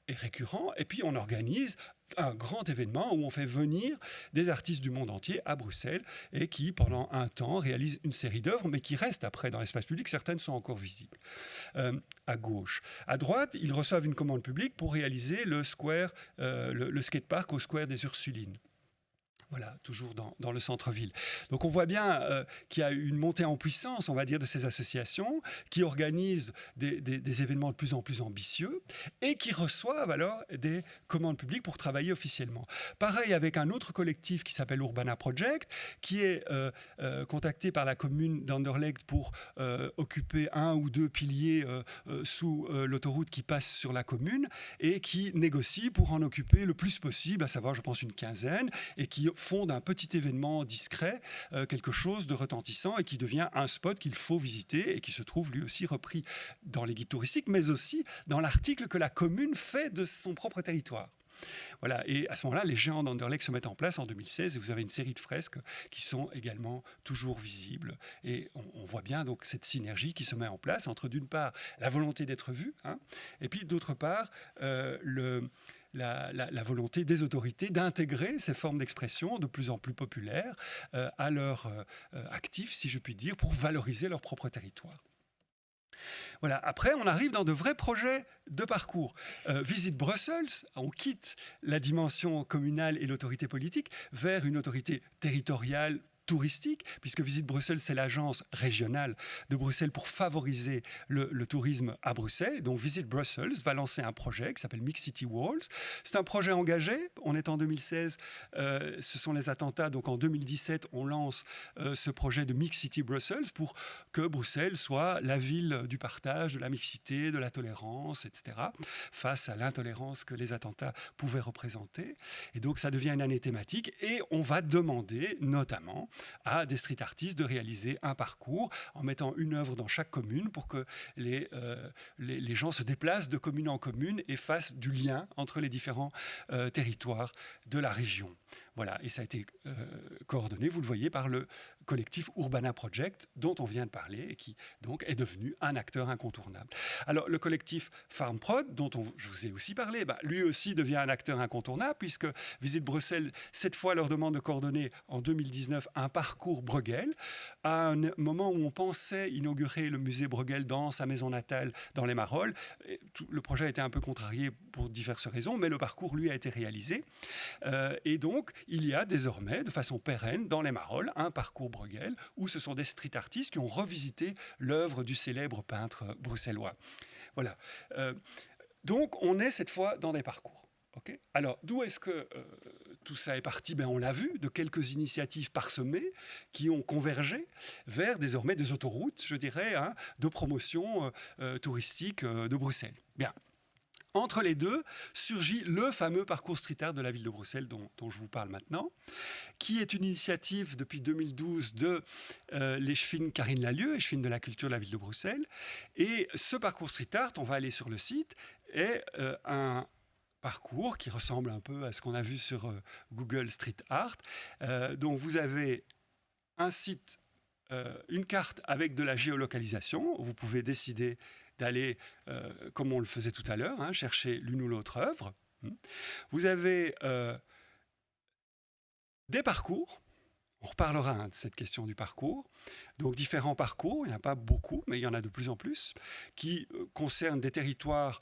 et récurrents, et puis on organise un grand événement où on fait venir des artistes du monde entier à Bruxelles et qui, pendant un temps, réalisent une série d'œuvres, mais qui restent après dans l'espace public. Certaines sont encore visibles. À gauche. À droite, ils reçoivent une commande publique pour réaliser le skatepark au square des Ursulines. Voilà, toujours dans le centre-ville. Donc on voit bien qu'il y a une montée en puissance, on va dire, de ces associations qui organisent des événements de plus en plus ambitieux et qui reçoivent alors des commandes publiques pour travailler officiellement. Pareil avec un autre collectif qui s'appelle Urbana Project, qui est contacté par la commune d'Anderlecht pour occuper 1 ou 2 piliers sous l'autoroute qui passe sur la commune et qui négocie pour en occuper le plus possible, à savoir, je pense, une quinzaine, et qui font d'un petit événement discret quelque chose de retentissant et qui devient un spot qu'il faut visiter et qui se trouve lui aussi repris dans les guides touristiques, mais aussi dans l'article que la commune fait de son propre territoire. Voilà, et à ce moment-là, les géants d'Anderlecht se mettent en place en 2016 et vous avez une série de fresques qui sont également toujours visibles. Et on voit bien donc cette synergie qui se met en place entre, d'une part, la volonté d'être vu, et puis d'autre part, la volonté des autorités d'intégrer ces formes d'expression de plus en plus populaires à leur actif, si je puis dire, pour valoriser leur propre territoire. Voilà. Après, on arrive dans de vrais projets de parcours. Visite Brussels, on quitte la dimension communale et l'autorité politique vers une autorité territoriale touristique, puisque Visite Bruxelles, c'est l'agence régionale de Bruxelles pour favoriser le tourisme à Bruxelles. Donc Visite Brussels va lancer un projet qui s'appelle Mix City Walls. C'est un projet engagé. On est en 2016, ce sont les attentats. Donc en 2017, on lance ce projet de Mix City Brussels pour que Bruxelles soit la ville du partage, de la mixité, de la tolérance, etc., face à l'intolérance que les attentats pouvaient représenter. Et donc ça devient une année thématique et on va demander notamment à des street artistes de réaliser un parcours en mettant une œuvre dans chaque commune pour que les gens se déplacent de commune en commune et fassent du lien entre les différents territoires de la région. Voilà, et ça a été coordonné, vous le voyez, par le collectif Urbana Project, dont on vient de parler, et qui donc est devenu un acteur incontournable. Alors, le collectif Farm Prod, dont je vous ai aussi parlé, lui aussi devient un acteur incontournable, puisque Visite Bruxelles, cette fois, leur demande de coordonner en 2019 un parcours Bruegel, à un moment où on pensait inaugurer le musée Bruegel dans sa maison natale, dans les Marolles. Le projet a été un peu contrarié pour diverses raisons, mais le parcours, lui, a été réalisé. Et donc, il y a désormais, de façon pérenne, dans les Marolles, un parcours Bruegel, où ce sont des street artistes qui ont revisité l'œuvre du célèbre peintre bruxellois. Voilà. Donc, on est cette fois dans des parcours. Okay. Alors, d'où est-ce que tout ça est parti? On l'a vu, de quelques initiatives parsemées qui ont convergé vers désormais des autoroutes, je dirais, de promotion touristique de Bruxelles. Bien. Entre les deux, surgit le fameux parcours street art de la ville de Bruxelles dont je vous parle maintenant, qui est une initiative depuis 2012 de l'échevine Karine Lalieu, échevine de la culture de la ville de Bruxelles. Et ce parcours street art, on va aller sur le site, est un parcours qui ressemble un peu à ce qu'on a vu sur Google Street Art. Donc vous avez un site, une carte avec de la géolocalisation, où vous pouvez décider d'aller, comme on le faisait tout à l'heure, chercher l'une ou l'autre œuvre. Vous avez des parcours, On reparlera de cette question du parcours. Donc différents parcours, il n'y en a pas beaucoup, mais il y en a de plus en plus, qui concernent des territoires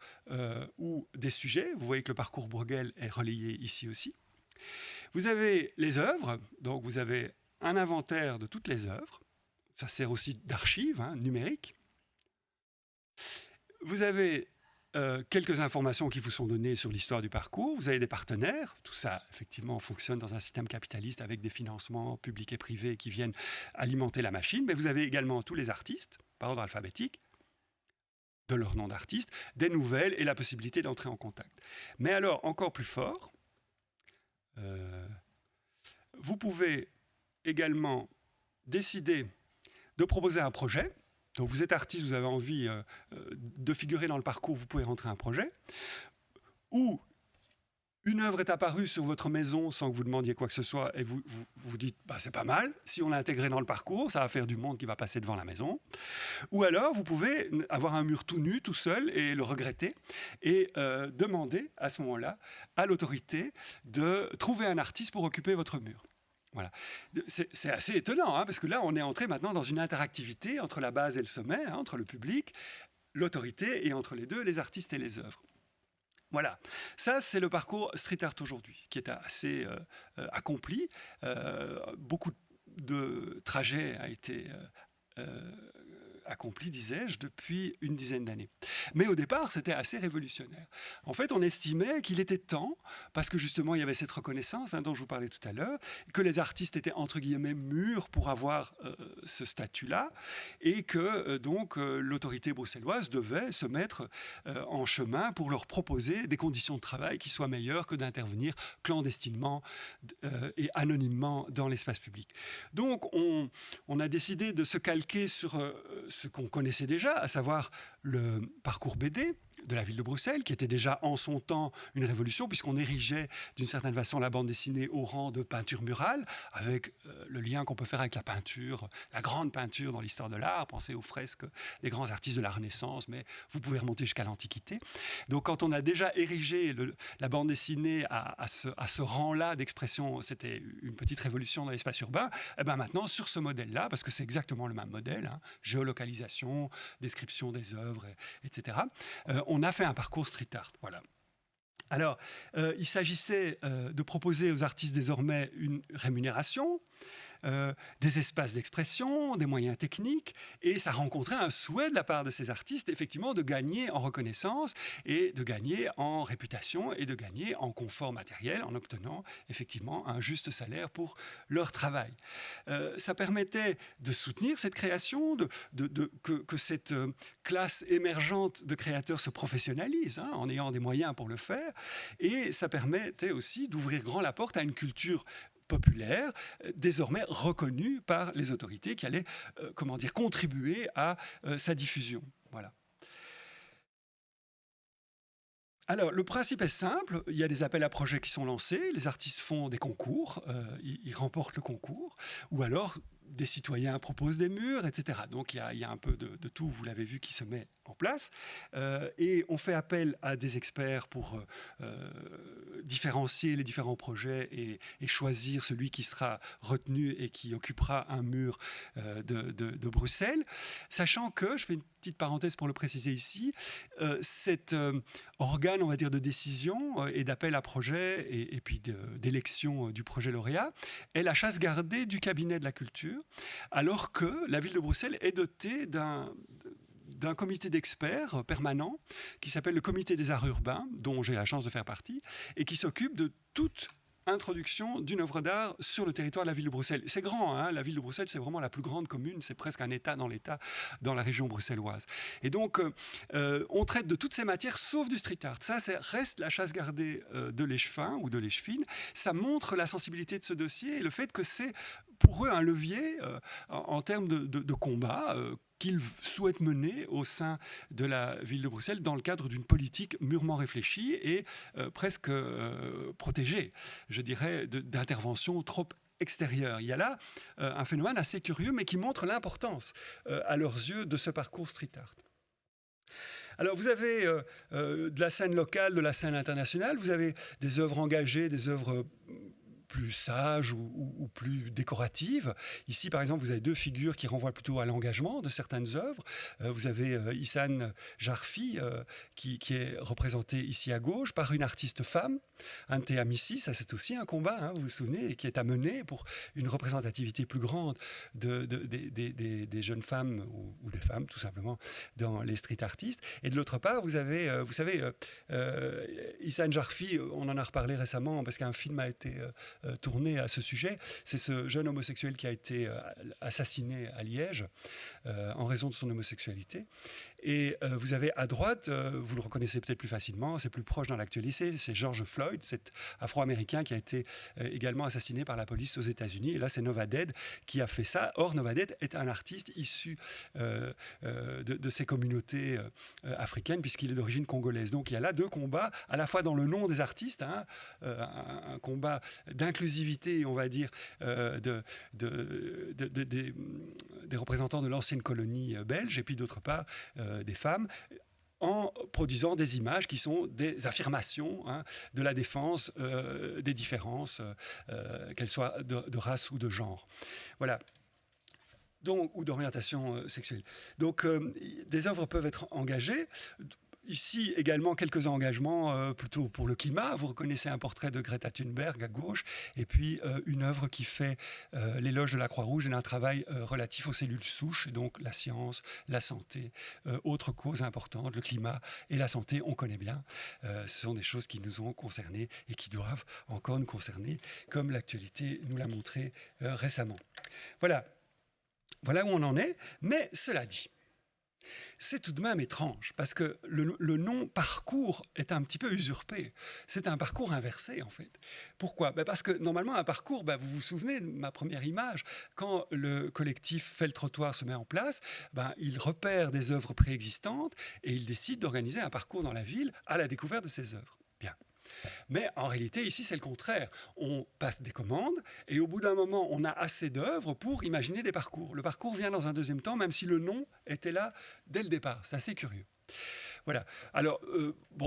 ou des sujets. Vous voyez que le parcours Bruegel est relayé ici aussi. Vous avez les œuvres, donc vous avez un inventaire de toutes les œuvres. Ça sert aussi d'archive numérique. Vous avez quelques informations qui vous sont données sur l'histoire du parcours. Vous avez des partenaires. Tout ça, effectivement, fonctionne dans un système capitaliste avec des financements publics et privés qui viennent alimenter la machine. Mais vous avez également tous les artistes, par ordre alphabétique, de leur nom d'artiste, des nouvelles et la possibilité d'entrer en contact. Mais alors, encore plus fort, vous pouvez également décider de proposer un projet. Donc vous êtes artiste, vous avez envie de figurer dans le parcours, vous pouvez rentrer un projet. Ou une œuvre est apparue sur votre maison sans que vous demandiez quoi que ce soit et vous dites bah, c'est pas mal, si on l'a intégré dans le parcours, ça va faire du monde qui va passer devant la maison. Ou alors vous pouvez avoir un mur tout nu, tout seul et le regretter et demander à ce moment-là à l'autorité de trouver un artiste pour occuper votre mur. Voilà. C'est assez étonnant, parce que là, on est entré maintenant dans une interactivité entre la base et le sommet, entre le public, l'autorité, et entre les deux, les artistes et les œuvres. Voilà. Ça, c'est le parcours street art aujourd'hui, qui est assez accompli. Beaucoup de trajets a été accompli, disais-je, depuis une dizaine d'années. Mais au départ, c'était assez révolutionnaire. En fait, on estimait qu'il était temps, parce que justement, il y avait cette reconnaissance dont je vous parlais tout à l'heure, que les artistes étaient entre guillemets mûrs pour avoir ce statut-là, et que donc l'autorité bruxelloise devait se mettre en chemin pour leur proposer des conditions de travail qui soient meilleures que d'intervenir clandestinement et anonymement dans l'espace public. Donc, on a décidé de se calquer sur ce qu'on connaissait déjà, à savoir le parcours BD de la ville de Bruxelles, qui était déjà en son temps une révolution, puisqu'on érigeait d'une certaine façon la bande dessinée au rang de peinture murale, avec le lien qu'on peut faire avec la peinture, la grande peinture dans l'histoire de l'art. Pensez aux fresques des grands artistes de la Renaissance, mais vous pouvez remonter jusqu'à l'Antiquité. Donc quand on a déjà érigé la bande dessinée à ce rang-là d'expression, c'était une petite révolution dans l'espace urbain. Et bien maintenant, sur ce modèle-là, parce que c'est exactement le même modèle, géolocalisation, description des œuvres, etc., on a fait un parcours street art. Voilà. Alors, il s'agissait de proposer aux artistes désormais une rémunération, des espaces d'expression, des moyens techniques, et ça rencontrait un souhait de la part de ces artistes, effectivement, de gagner en reconnaissance et de gagner en réputation et de gagner en confort matériel en obtenant effectivement un juste salaire pour leur travail. Ça permettait de soutenir cette création, que cette classe émergente de créateurs se professionnalise en ayant des moyens pour le faire, et ça permettait aussi d'ouvrir grand la porte à une culture populaire, désormais reconnue par les autorités qui allaient contribuer à sa diffusion. Voilà. Alors, le principe est simple, il y a des appels à projets qui sont lancés, les artistes font des concours, ils remportent le concours, ou alors des citoyens proposent des murs, etc. Donc il y a un peu de tout, vous l'avez vu, qui se met en place. Et on fait appel à des experts pour différencier les différents projets et choisir celui qui sera retenu et qui occupera un mur de Bruxelles. Sachant que, je fais une petite parenthèse pour le préciser ici, cet organe, on va dire, de décision et d'appel à projet et puis d'élection du projet lauréat est la chasse gardée du cabinet de la culture, alors que la ville de Bruxelles est dotée d'un comité d'experts permanent qui s'appelle le comité des arts urbains, dont j'ai la chance de faire partie, et qui s'occupe de toute introduction d'une œuvre d'art sur le territoire de la ville de Bruxelles. C'est grand, la ville de Bruxelles, c'est vraiment la plus grande commune, c'est presque un État dans la région bruxelloise. Et donc, on traite de toutes ces matières, sauf du street art. Ça reste la chasse gardée de l'échevin ou de l'échevine. Ça montre la sensibilité de ce dossier et le fait que c'est pour eux un levier en termes de combat qu'ils souhaitent mener au sein de la ville de Bruxelles dans le cadre d'une politique mûrement réfléchie et presque protégée, je dirais, d'intervention trop extérieure. Il y a là un phénomène assez curieux, mais qui montre l'importance, à leurs yeux, de ce parcours street art. Alors, vous avez de la scène locale, de la scène internationale, vous avez des œuvres engagées, des œuvres plus sages ou plus décoratives. Ici, par exemple, vous avez deux figures qui renvoient plutôt à l'engagement de certaines œuvres. Vous avez Ihsane Jarfi, qui est représentée ici à gauche par une artiste femme, Ante Amissi. Ça, c'est aussi un combat, hein, vous vous souvenez, qui est à mener pour une représentativité plus grande des jeunes femmes ou des femmes, tout simplement, dans les street artistes. Et de l'autre part, vous avez, vous savez, Ihsane Jarfi, on en a reparlé récemment parce qu'un film a été tourné à ce sujet. C'est ce jeune homosexuel qui a été assassiné à Liège en raison de son homosexualité. Et vous avez à droite, vous le reconnaissez peut-être plus facilement, c'est plus proche dans l'actualité, c'est George Floyd, cet Afro-Américain qui a été également assassiné par la police aux États-Unis. Et là, c'est Nova Dead qui a fait ça. Or, Nova Dead est un artiste issu de ces communautés africaines, puisqu'il est d'origine congolaise. Donc, il y a là deux combats, à la fois dans le nom des artistes, hein, un combat d'inclusivité, on va dire, des représentants de l'ancienne colonie belge, et puis d'autre part, des femmes, en produisant des images qui sont des affirmations, hein, de la défense des différences, qu'elles soient de race ou de genre. Voilà. Donc, ou d'orientation sexuelle. Donc, des œuvres peuvent être engagées. Ici également quelques engagements plutôt pour le climat. Vous reconnaissez un portrait de Greta Thunberg à gauche et puis une œuvre qui fait l'éloge de la Croix-Rouge et d'un travail relatif aux cellules souches, donc la science, la santé, autres causes importantes, le climat et la santé, on connaît bien. Ce sont des choses qui nous ont concernés et qui doivent encore nous concerner, comme l'actualité nous l'a montré récemment. Voilà où on en est, mais cela dit, c'est tout de même étrange, parce que le nom parcours est un petit peu usurpé. C'est un parcours inversé, en fait. Pourquoi ? Parce que normalement, un parcours, vous vous souvenez de ma première image, quand le collectif Fait le trottoir se met en place, il repère des œuvres préexistantes et il décide d'organiser un parcours dans la ville à la découverte de ces œuvres. Bien. Mais en réalité, ici, c'est le contraire. On passe des commandes et au bout d'un moment, on a assez d'œuvres pour imaginer des parcours. Le parcours vient dans un deuxième temps, même si le nom était là dès le départ. C'est assez curieux. Voilà. Alors,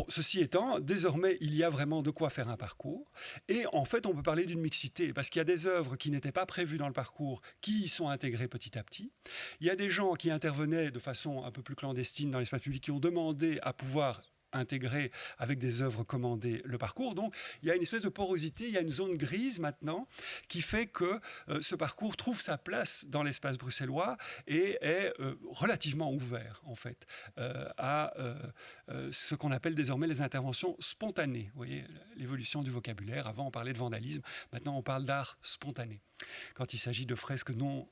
ceci étant, désormais, il y a vraiment de quoi faire un parcours. Et en fait, on peut parler d'une mixité, parce qu'il y a des œuvres qui n'étaient pas prévues dans le parcours, qui y sont intégrées petit à petit. Il y a des gens qui intervenaient de façon un peu plus clandestine dans l'espace public, qui ont demandé à pouvoir intégrer avec des œuvres commandées le parcours. Donc, il y a une espèce de porosité, il y a une zone grise maintenant qui fait que ce parcours trouve sa place dans l'espace bruxellois et est relativement ouvert, en fait, à ce qu'on appelle désormais les interventions spontanées. Vous voyez, l'évolution du vocabulaire. Avant, on parlait de vandalisme. Maintenant, on parle d'art spontané. Quand il s'agit de fresques non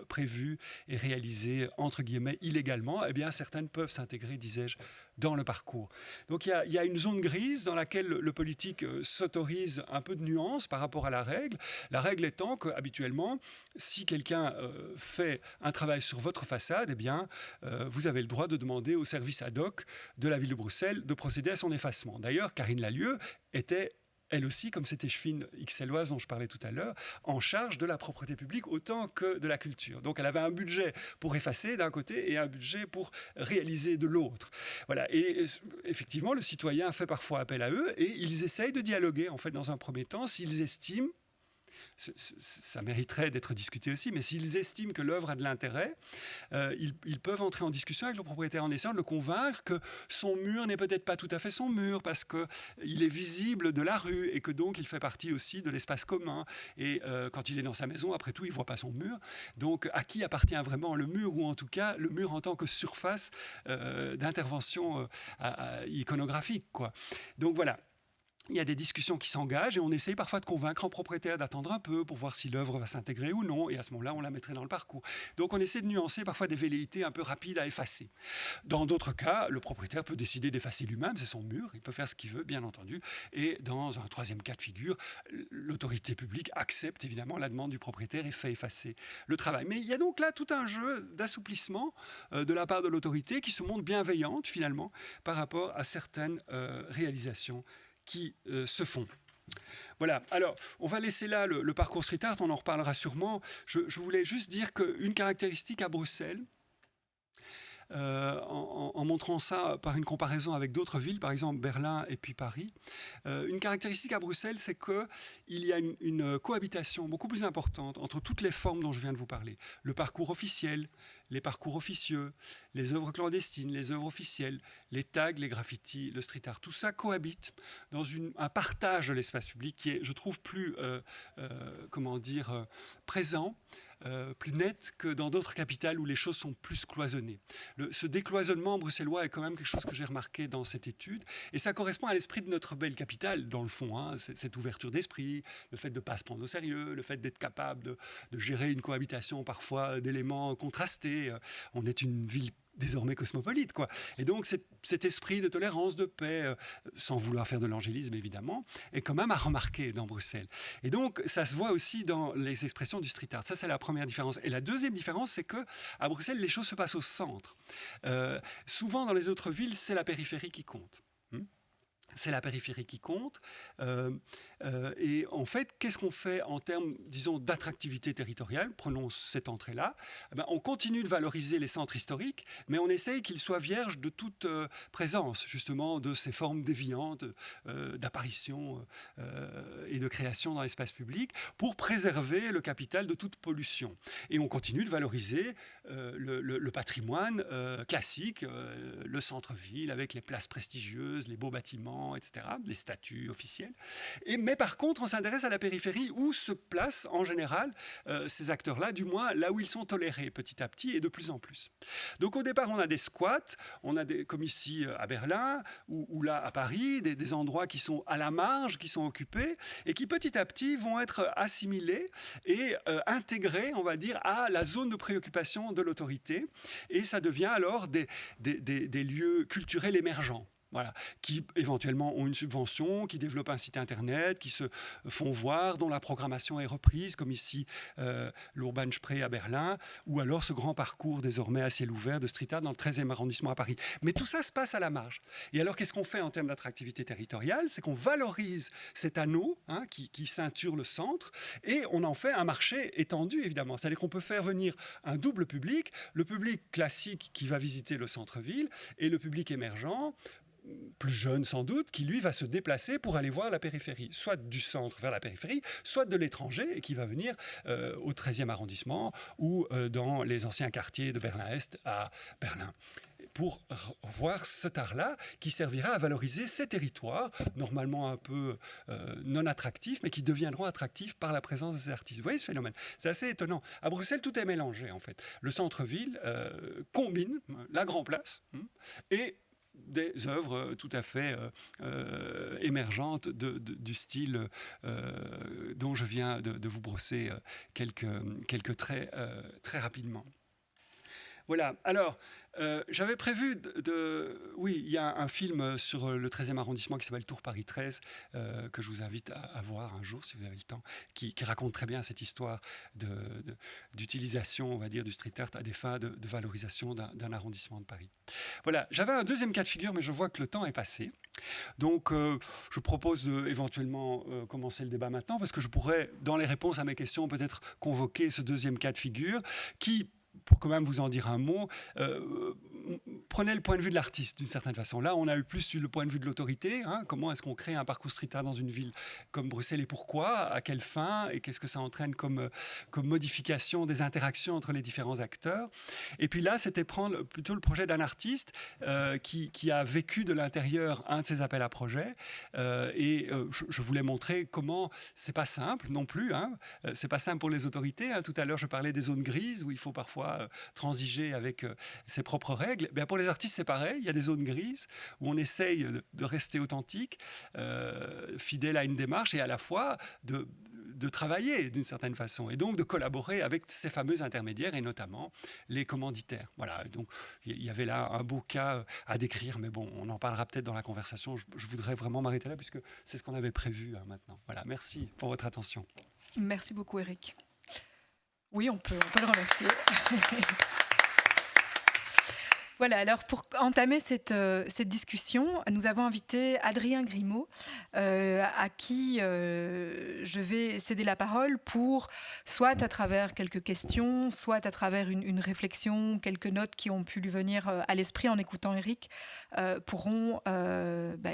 prévues et réalisées, entre guillemets, illégalement, eh bien, certaines peuvent s'intégrer, disais-je, dans le parcours. Donc il y a une zone grise dans laquelle le politique s'autorise un peu de nuance par rapport à la règle. La règle étant qu'habituellement, si quelqu'un fait un travail sur votre façade, eh bien, vous avez le droit de demander au service ad hoc de la ville de Bruxelles de procéder à son effacement. D'ailleurs, Karine Lallieu était elle aussi, comme cette échevine ixelloise dont je parlais tout à l'heure, en charge de la propreté publique autant que de la culture. Donc elle avait un budget pour effacer d'un côté et un budget pour réaliser de l'autre. Voilà. Et effectivement, le citoyen fait parfois appel à eux et ils essayent de dialoguer, en fait, dans un premier temps, s'ils estiment, ça mériterait d'être discuté aussi, mais s'ils estiment que l'œuvre a de l'intérêt, ils peuvent entrer en discussion avec le propriétaire en essayant de le convaincre que son mur n'est peut-être pas tout à fait son mur parce qu'il est visible de la rue et que donc il fait partie aussi de l'espace commun. Et quand il est dans sa maison, après tout, il ne voit pas son mur. Donc à qui appartient vraiment le mur, ou en tout cas le mur en tant que surface d'intervention iconographique, quoi. Donc voilà. Il y a des discussions qui s'engagent et on essaye parfois de convaincre un propriétaire d'attendre un peu pour voir si l'œuvre va s'intégrer ou non, et à ce moment-là, on la mettrait dans le parcours. Donc on essaie de nuancer parfois des velléités un peu rapides à effacer. Dans d'autres cas, le propriétaire peut décider d'effacer lui-même, c'est son mur, il peut faire ce qu'il veut, bien entendu, et dans un troisième cas de figure, l'autorité publique accepte évidemment la demande du propriétaire et fait effacer le travail. Mais il y a donc là tout un jeu d'assouplissement de la part de l'autorité qui se montre bienveillante finalement par rapport à certaines réalisations qui se font. Voilà, alors on va laisser là le parcours street art, on en reparlera sûrement. Je voulais juste dire qu'une caractéristique à Bruxelles, en montrant ça par une comparaison avec d'autres villes, par exemple Berlin et puis Paris. Une caractéristique à Bruxelles, c'est qu'il y a une cohabitation beaucoup plus importante entre toutes les formes dont je viens de vous parler. Le parcours officiel, les parcours officieux, les œuvres clandestines, les œuvres officielles, les tags, les graffitis, le street art. Tout ça cohabite dans un partage de l'espace public qui est, je trouve, plus présent, plus net que dans d'autres capitales où les choses sont plus cloisonnées. Ce décloisonnement bruxellois est quand même quelque chose que j'ai remarqué dans cette étude, et ça correspond à l'esprit de notre belle capitale, dans le fond, hein, cette ouverture d'esprit, le fait de ne pas se prendre au sérieux, le fait d'être capable de gérer une cohabitation parfois d'éléments contrastés. On est une ville désormais cosmopolite, quoi. Et donc cet esprit de tolérance, de paix, sans vouloir faire de l'angélisme évidemment, est quand même à remarquer dans Bruxelles. Et donc ça se voit aussi dans les expressions du street art. Ça, c'est la première différence. Et la deuxième différence, c'est que à Bruxelles, les choses se passent au centre. Souvent dans les autres villes, c'est la périphérie qui compte. C'est la périphérie qui compte. Et en fait, qu'est-ce qu'on fait en termes, disons, d'attractivité territoriale? Prenons cette entrée-là. On continue de valoriser les centres historiques, mais on essaye qu'ils soient vierges de toute présence, justement, de ces formes déviantes d'apparition et de création dans l'espace public, pour préserver le capital de toute pollution. Et on continue de valoriser le patrimoine classique, le centre-ville, avec les places prestigieuses, les beaux bâtiments, etc., les statues officielles. Mais par contre, on s'intéresse à la périphérie où se placent en général ces acteurs-là, du moins là où ils sont tolérés petit à petit et de plus en plus. Donc au départ, on a des squats, comme ici à Berlin ou là à Paris, des endroits qui sont à la marge, qui sont occupés et qui petit à petit vont être assimilés et intégrés, on va dire, à la zone de préoccupation de l'autorité. Et ça devient alors des lieux culturels émergents. Voilà, qui éventuellement ont une subvention, qui développent un site internet, qui se font voir, dont la programmation est reprise, comme ici l'Urban Spree à Berlin, ou alors ce grand parcours désormais à ciel ouvert de street art dans le 13e arrondissement à Paris. Mais tout ça se passe à la marge. Et alors qu'est-ce qu'on fait en termes d'attractivité territoriale? C'est qu'on valorise cet anneau qui ceinture le centre, et on en fait un marché étendu, évidemment. C'est-à-dire qu'on peut faire venir un double public, le public classique qui va visiter le centre-ville, et le public émergent, plus jeune sans doute, qui lui va se déplacer pour aller voir la périphérie, soit du centre vers la périphérie, soit de l'étranger, et qui va venir au 13e arrondissement ou dans les anciens quartiers de Berlin-Est à Berlin, pour voir cet art-là qui servira à valoriser ces territoires, normalement un peu non attractifs, mais qui deviendront attractifs par la présence de ces artistes. Vous voyez ce phénomène? C'est assez étonnant. À Bruxelles, tout est mélangé, en fait. Le centre-ville combine la Grand Place et des œuvres tout à fait émergentes du style dont je viens de vous brosser quelques traits très rapidement. Voilà, alors, j'avais prévu Oui, il y a un film sur le 13e arrondissement qui s'appelle Tour Paris 13, que je vous invite à voir un jour, si vous avez le temps, qui raconte très bien cette histoire d'utilisation, on va dire, du street art à des fins de valorisation d'un arrondissement de Paris. Voilà, j'avais un deuxième cas de figure, mais je vois que le temps est passé. Donc, je propose éventuellement commencer le débat maintenant, parce que je pourrais, dans les réponses à mes questions, peut-être convoquer ce deuxième cas de figure qui, pour quand même vous en dire un mot, prenez le point de vue de l'artiste d'une certaine façon. Là, on a eu plus le point de vue de l'autorité. Comment est-ce qu'on crée un parcours street art dans une ville comme Bruxelles et pourquoi? À quelle fin? Et qu'est-ce que ça entraîne comme modification des interactions entre les différents acteurs? Et puis là, c'était prendre plutôt le projet d'un artiste qui a vécu de l'intérieur un de ces appels à projets. Je voulais montrer comment c'est pas simple non plus. C'est pas simple pour les autorités. Tout à l'heure, je parlais des zones grises où il faut parfois transiger avec ses propres règles. Bien, pour les artistes, c'est pareil. Il y a des zones grises où on essaye de rester authentique, fidèle à une démarche et à la fois de travailler d'une certaine façon et donc de collaborer avec ces fameux intermédiaires et notamment les commanditaires. Voilà, donc il y avait là un beau cas à décrire, mais bon, on en parlera peut-être dans la conversation. Je voudrais vraiment m'arrêter là puisque c'est ce qu'on avait prévu maintenant. Voilà, merci pour votre attention. Merci beaucoup, Eric. Oui, on peut le remercier. Voilà, alors pour entamer cette discussion, nous avons invité Adrien Grimaud, à qui je vais céder la parole pour, soit à travers quelques questions, soit à travers une réflexion, quelques notes qui ont pu lui venir à l'esprit en écoutant Eric, pourront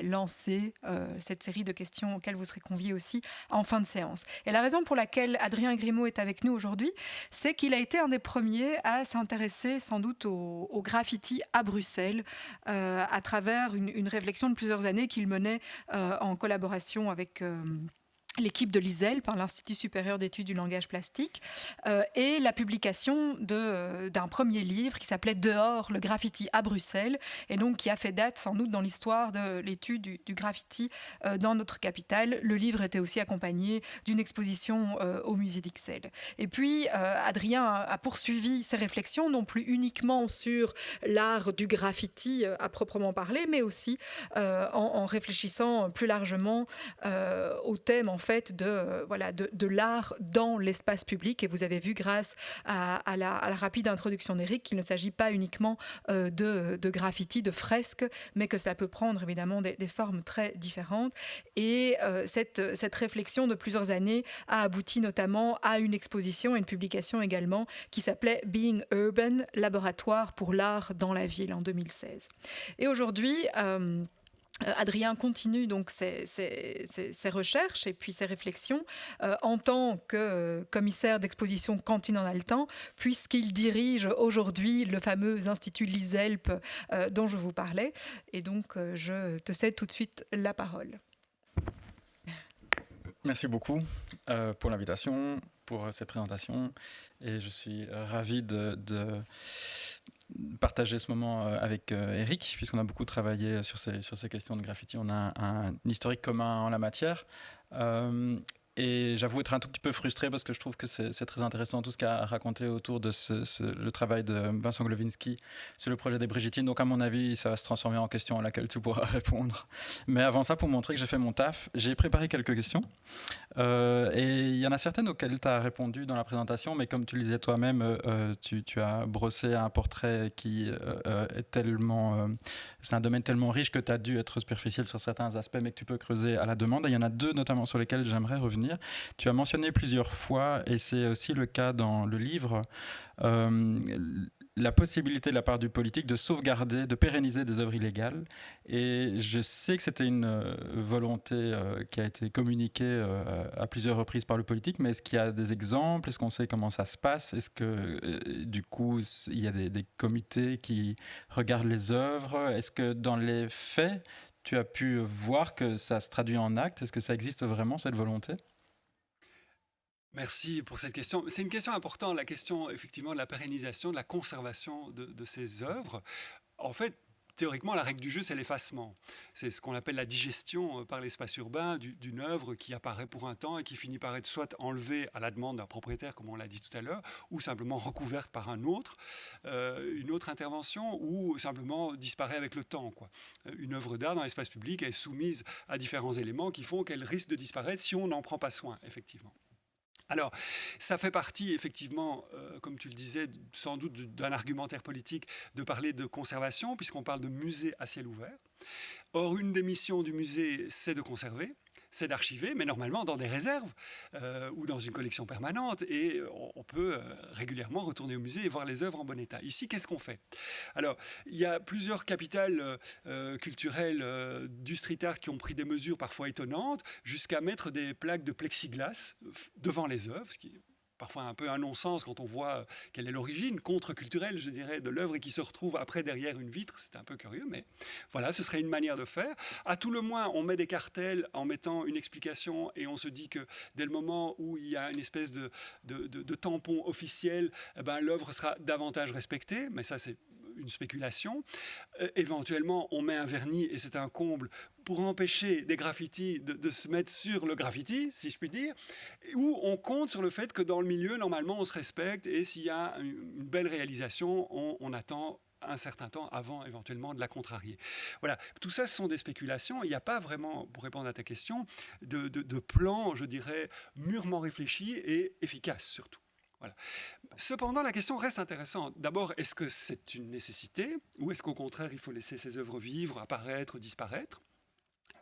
lancer cette série de questions auxquelles vous serez conviés aussi en fin de séance. Et la raison pour laquelle Adrien Grimaud est avec nous aujourd'hui, c'est qu'il a été un des premiers à s'intéresser sans doute au graffiti à Bruxelles, à travers une réflexion de plusieurs années qu'il menait en collaboration avec l'équipe de l'ISEL, par l'Institut supérieur d'études du langage plastique, et la publication d'un premier livre qui s'appelait Dehors, le graffiti à Bruxelles, et donc qui a fait date sans doute dans l'histoire de l'étude du graffiti dans notre capitale. Le livre était aussi accompagné d'une exposition au musée d'Ixelles. Et puis, Adrien a poursuivi ses réflexions, non plus uniquement sur l'art du graffiti à proprement parler, mais aussi en réfléchissant plus largement au thème, en fait, de l'art dans l'espace public. Et vous avez vu, grâce à la rapide introduction d'Éric, qu'il ne s'agit pas uniquement de graffiti, de fresques, mais que cela peut prendre évidemment des formes très différentes. Et cette réflexion de plusieurs années a abouti notamment à une exposition et une publication également qui s'appelait Being Urban, laboratoire pour l'art dans la ville, en 2016. Et aujourd'hui, Adrien continue donc ses recherches et puis ses réflexions en tant que commissaire d'exposition quand il en a le temps, puisqu'il dirige aujourd'hui le fameux Institut Liselp dont je vous parlais. Et donc, je te cède tout de suite la parole. Merci beaucoup pour l'invitation, pour cette présentation. Et je suis ravi de partager ce moment avec Eric, puisqu'on a beaucoup travaillé sur ces questions de graffiti. On a un historique commun en la matière. Et j'avoue être un tout petit peu frustré parce que je trouve que c'est très intéressant tout ce qu'a raconté autour de le travail de Vincent Glowinski sur le projet des Brigittines. Donc à mon avis, ça va se transformer en question à laquelle tu pourras répondre. Mais avant ça, pour montrer que j'ai fait mon taf, j'ai préparé quelques questions. Et il y en a certaines auxquelles tu as répondu dans la présentation, mais comme tu le disais toi-même, tu as brossé un portrait qui est tellement... c'est un domaine tellement riche que tu as dû être superficiel sur certains aspects, mais que tu peux creuser à la demande. Et il y en a deux notamment sur lesquels j'aimerais revenir. Tu as mentionné plusieurs fois, et c'est aussi le cas dans le livre, la possibilité de la part du politique de sauvegarder, de pérenniser des œuvres illégales. Et je sais que c'était une volonté qui a été communiquée à plusieurs reprises par le politique, mais est-ce qu'il y a des exemples? Est-ce qu'on sait comment ça se passe? Est-ce que, du coup, il y a des comités qui regardent les œuvres? Est-ce que dans les faits, tu as pu voir que ça se traduit en actes? Est-ce que ça existe vraiment, cette volonté? Merci pour cette question. C'est une question importante, la question effectivement de la pérennisation, de la conservation de ces œuvres. En fait, théoriquement, la règle du jeu, c'est l'effacement. C'est ce qu'on appelle la digestion par l'espace urbain d'une œuvre qui apparaît pour un temps et qui finit par être soit enlevée à la demande d'un propriétaire, comme on l'a dit tout à l'heure, ou simplement recouverte par une autre intervention, ou simplement disparaît avec le temps, quoi. Une œuvre d'art dans l'espace public est soumise à différents éléments qui font qu'elle risque de disparaître si on n'en prend pas soin, effectivement. Alors, ça fait partie, effectivement, comme tu le disais, sans doute d'un argumentaire politique de parler de conservation, puisqu'on parle de musée à ciel ouvert. Or, une des missions du musée, c'est de conserver, c'est d'archiver, mais normalement dans des réserves ou dans une collection permanente. Et on peut régulièrement retourner au musée et voir les œuvres en bon état. Ici, qu'est-ce qu'on fait? Alors, il y a plusieurs capitales culturelles du street art qui ont pris des mesures parfois étonnantes, jusqu'à mettre des plaques de plexiglas devant les œuvres, ce qui est parfois un peu un non-sens quand on voit quelle est l'origine contre-culturelle, je dirais, de l'œuvre et qui se retrouve après derrière une vitre. C'est un peu curieux, mais voilà, ce serait une manière de faire. À tout le moins, on met des cartels en mettant une explication et on se dit que dès le moment où il y a une espèce de tampon officiel, eh ben, l'œuvre sera davantage respectée, mais ça c'est une spéculation. Éventuellement, on met un vernis, et c'est un comble, pour empêcher des graffitis de se mettre sur le graffiti, si je puis dire, où on compte sur le fait que dans le milieu, normalement, on se respecte, et s'il y a une belle réalisation, on attend un certain temps avant éventuellement de la contrarier. Voilà, tout ça, ce sont des spéculations. Il n'y a pas vraiment, pour répondre à ta question, de plan, je dirais, mûrement réfléchi et efficace surtout. Voilà. Cependant, la question reste intéressante. D'abord, est-ce que c'est une nécessité ou est-ce qu'au contraire, il faut laisser ces œuvres vivre, apparaître, disparaître ?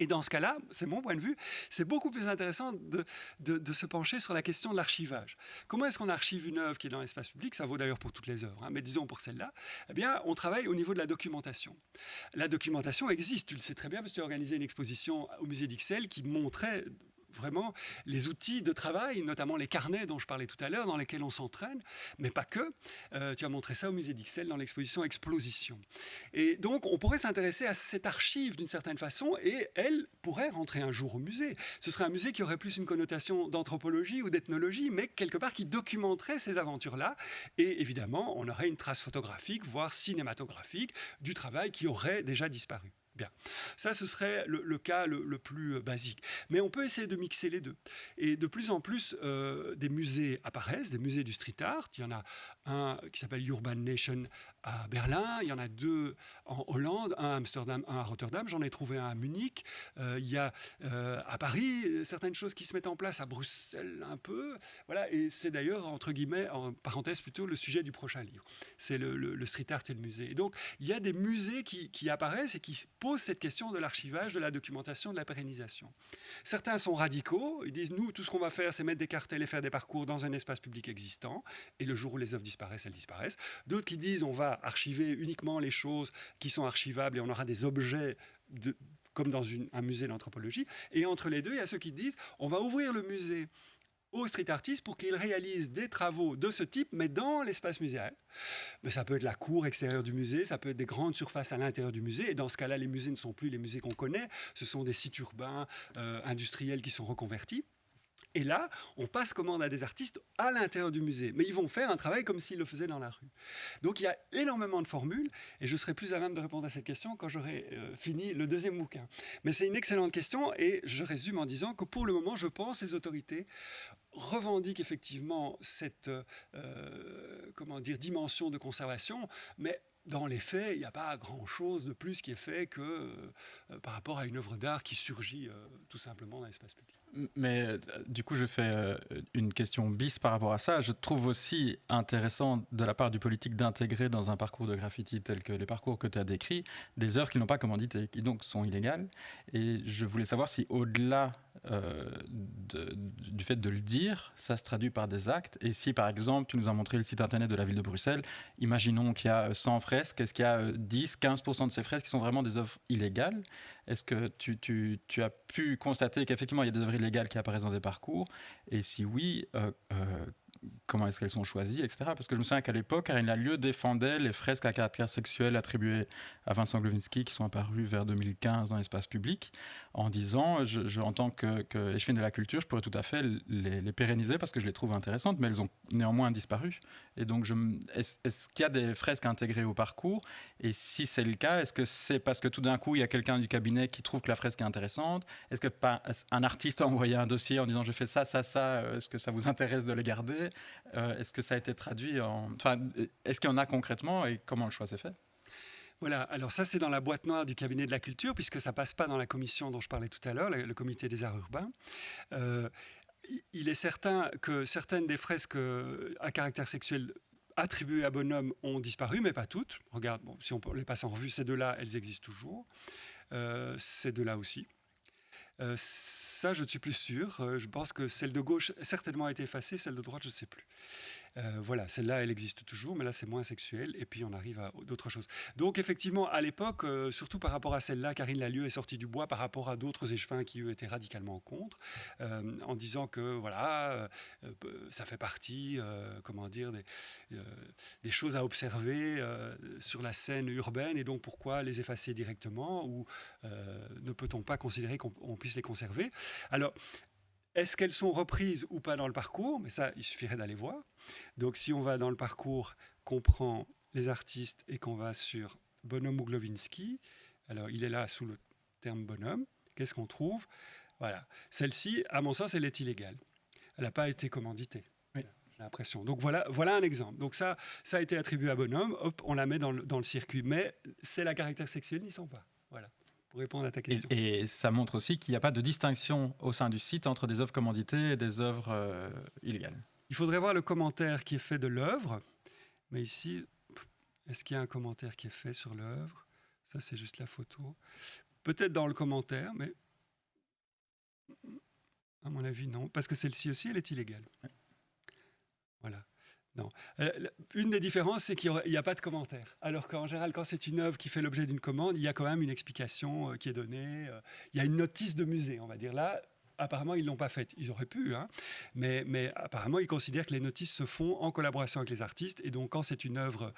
Et dans ce cas-là, c'est mon point de vue, c'est beaucoup plus intéressant de se pencher sur la question de l'archivage. Comment est-ce qu'on archive une œuvre qui est dans l'espace public ? Ça vaut d'ailleurs pour toutes les œuvres, hein, mais disons pour celle-là. Eh bien, on travaille au niveau de la documentation. La documentation existe, tu le sais très bien, parce que tu as organisé une exposition au musée d'Ixelles qui montrait vraiment les outils de travail, notamment les carnets dont je parlais tout à l'heure, dans lesquels on s'entraîne, mais pas que. Tu as montré ça au musée d'Ixelles dans l'exposition Explosion. Et donc, on pourrait s'intéresser à cette archive d'une certaine façon, et elle pourrait rentrer un jour au musée. Ce serait un musée qui aurait plus une connotation d'anthropologie ou d'ethnologie, mais quelque part qui documenterait ces aventures-là. Et évidemment, on aurait une trace photographique, voire cinématographique, du travail qui aurait déjà disparu. Bien, ça ce serait le cas le plus basique. Mais on peut essayer de mixer les deux. Et de plus en plus, des musées apparaissent, des musées du street art. Il y en a un qui s'appelle Urban Nation à Berlin, il y en a deux en Hollande, un à Amsterdam, un à Rotterdam, j'en ai trouvé un à Munich. Il y a à Paris certaines choses qui se mettent en place, à Bruxelles un peu. Voilà, et c'est d'ailleurs, entre guillemets, en parenthèse plutôt, le sujet du prochain livre. C'est le street art et le musée. Et donc, il y a des musées qui apparaissent et qui pose cette question de l'archivage, de la documentation, de la pérennisation. Certains sont radicaux, ils disent nous, tout ce qu'on va faire, c'est mettre des cartels et faire des parcours dans un espace public existant, et le jour où les œuvres disparaissent, elles disparaissent. D'autres qui disent on va archiver uniquement les choses qui sont archivables et on aura des objets comme dans un musée d'anthropologie. Et entre les deux, il y a ceux qui disent on va ouvrir le musée aux street artistes pour qu'ils réalisent des travaux de ce type, mais dans l'espace muséal. Mais ça peut être la cour extérieure du musée, ça peut être des grandes surfaces à l'intérieur du musée, et dans ce cas-là, les musées ne sont plus les musées qu'on connaît, ce sont des sites urbains, industriels qui sont reconvertis. Et là, on passe commande à des artistes à l'intérieur du musée. Mais ils vont faire un travail comme s'ils le faisaient dans la rue. Donc il y a énormément de formules, et je serai plus à même de répondre à cette question quand j'aurai fini le deuxième bouquin. Mais c'est une excellente question, et je résume en disant que pour le moment, je pense que les autorités revendiquent effectivement cette dimension de conservation, mais dans les faits, il n'y a pas grand-chose de plus qui est fait que par rapport à une œuvre d'art qui surgit tout simplement dans l'espace public. Mais du coup, je fais une question bis par rapport à ça. Je trouve aussi intéressant de la part du politique d'intégrer dans un parcours de graffiti tel que les parcours que tu as décrits, des œuvres qui n'ont pas commandité, qui donc sont illégales. Et je voulais savoir si au-delà du fait de le dire, ça se traduit par des actes. Et si par exemple, tu nous as montré le site internet de la ville de Bruxelles, imaginons qu'il y a 100 fresques, est-ce qu'il y a 10-15% de ces fresques qui sont vraiment des œuvres illégales ? Est-ce que tu as pu constater qu'effectivement il y a des œuvres illégales qui apparaissent dans des parcours ? Et si oui, comment est-ce qu'elles sont choisies, etc. Parce que je me souviens qu'à l'époque, Karine Lallieu défendait les fresques à caractère sexuel attribuées à Vincent Glowinski qui sont apparues vers 2015 dans l'espace public, en disant, en tant qu'échevine de la culture, je pourrais tout à fait les pérenniser parce que je les trouve intéressantes, mais elles ont néanmoins disparu. Et donc, est-ce qu'il y a des fresques intégrées au parcours ? Et si c'est le cas, est-ce que c'est parce que tout d'un coup, il y a quelqu'un du cabinet qui trouve que la fresque est intéressante ? Est-ce qu'un artiste a envoyé un dossier en disant « je fais ça, est-ce que ça vous intéresse de les garder ?» Est-ce que ça a été traduit est-ce qu'il y en a concrètement et comment le choix s'est fait ? Voilà, alors ça c'est dans la boîte noire du cabinet de la culture, puisque ça ne passe pas dans la commission dont je parlais tout à l'heure, le comité des arts urbains. Il est certain que certaines des fresques à caractère sexuel attribuées à Bonhomme ont disparu, mais pas toutes. Regarde, si on les passe en revue, ces deux-là, elles existent toujours. Ces deux-là aussi. Ça, je ne suis plus sûr. Je pense que celle de gauche certainement a été effacée, celle de droite, je ne sais plus. Voilà, celle-là, elle existe toujours, mais là, c'est moins sexuel. Et puis, on arrive à d'autres choses. Donc, effectivement, à l'époque, surtout par rapport à celle-là, Karine Lallieu est sortie du bois par rapport à d'autres échevins qui, eux, étaient radicalement contre, en disant que, voilà, ça fait partie, des choses à observer sur la scène urbaine, et donc pourquoi les effacer directement, ou ne peut-on pas considérer qu'on puisse les conserver ? Alors, est-ce qu'elles sont reprises ou pas dans le parcours ? Mais ça, il suffirait d'aller voir. Donc, si on va dans le parcours, qu'on prend les artistes et qu'on va sur Bonhomme ou Glowinski, alors il est là sous le terme Bonhomme, qu'est-ce qu'on trouve ? Voilà. Celle-ci, à mon sens, elle est illégale. Elle n'a pas été commanditée. Oui. J'ai l'impression. Donc, voilà un exemple. Donc, ça a été attribué à Bonhomme, hop, on la met dans le circuit. Mais c'est la caractère sexuel, n'y sont pas. Voilà. Pour répondre à ta question. Et ça montre aussi qu'il n'y a pas de distinction au sein du site entre des œuvres commanditées et des œuvres illégales. il faudrait voir le commentaire qui est fait de l'œuvre. Mais ici, est-ce qu'il y a un commentaire qui est fait sur l'œuvre? Ça, c'est juste la photo. Peut-être dans le commentaire, mais à mon avis, non. Parce que celle-ci aussi, elle est illégale. Voilà. Non. Une des différences, c'est qu'il n'y a pas de commentaire. Alors qu'en général, quand c'est une œuvre qui fait l'objet d'une commande, il y a quand même une explication qui est donnée. Il y a une notice de musée, on va dire. Là, apparemment, ils ne l'ont pas faite. Ils auraient pu, hein. Mais apparemment, ils considèrent que les notices se font en collaboration avec les artistes. Et donc, quand c'est une œuvre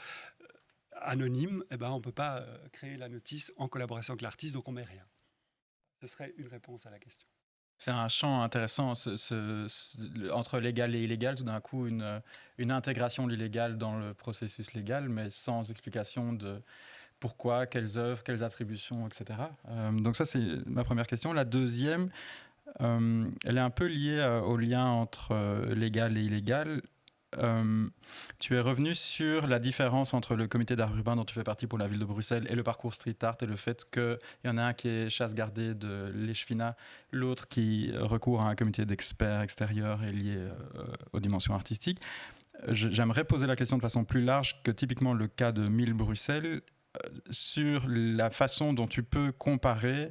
anonyme, eh ben, on ne peut pas créer la notice en collaboration avec l'artiste, donc on ne met rien. Ce serait une réponse à la question. C'est un champ intéressant entre légal et illégal, tout d'un coup une intégration de l'illégal dans le processus légal, mais sans explication de pourquoi, quelles œuvres, quelles attributions, etc. Donc ça, c'est ma première question. La deuxième, elle est un peu liée au lien entre légal et illégal. Tu es revenu sur la différence entre le comité d'art urbain dont tu fais partie pour la ville de Bruxelles et le parcours street art, et le fait qu'il y en a un qui est chasse gardée de l'Echevina, l'autre qui recourt à un comité d'experts extérieurs et lié aux dimensions artistiques. J'aimerais poser la question de façon plus large que typiquement le cas de Mille Bruxelles, sur la façon dont tu peux comparer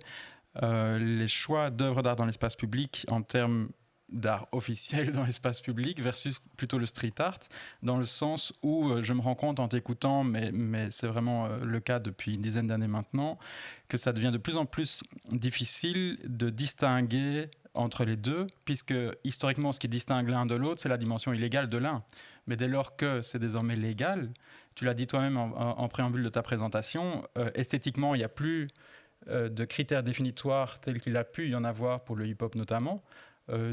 les choix d'œuvres d'art dans l'espace public en termes d'art officiel dans l'espace public versus plutôt le street art, dans le sens où je me rends compte en t'écoutant, mais c'est vraiment le cas depuis une dizaine d'années maintenant, que ça devient de plus en plus difficile de distinguer entre les deux, puisque historiquement ce qui distingue l'un de l'autre, c'est la dimension illégale de l'un. Mais dès lors que c'est désormais légal, tu l'as dit toi-même en préambule de ta présentation, esthétiquement il n'y a plus de critères définitoires tels qu'il a pu y en avoir pour le hip-hop notamment.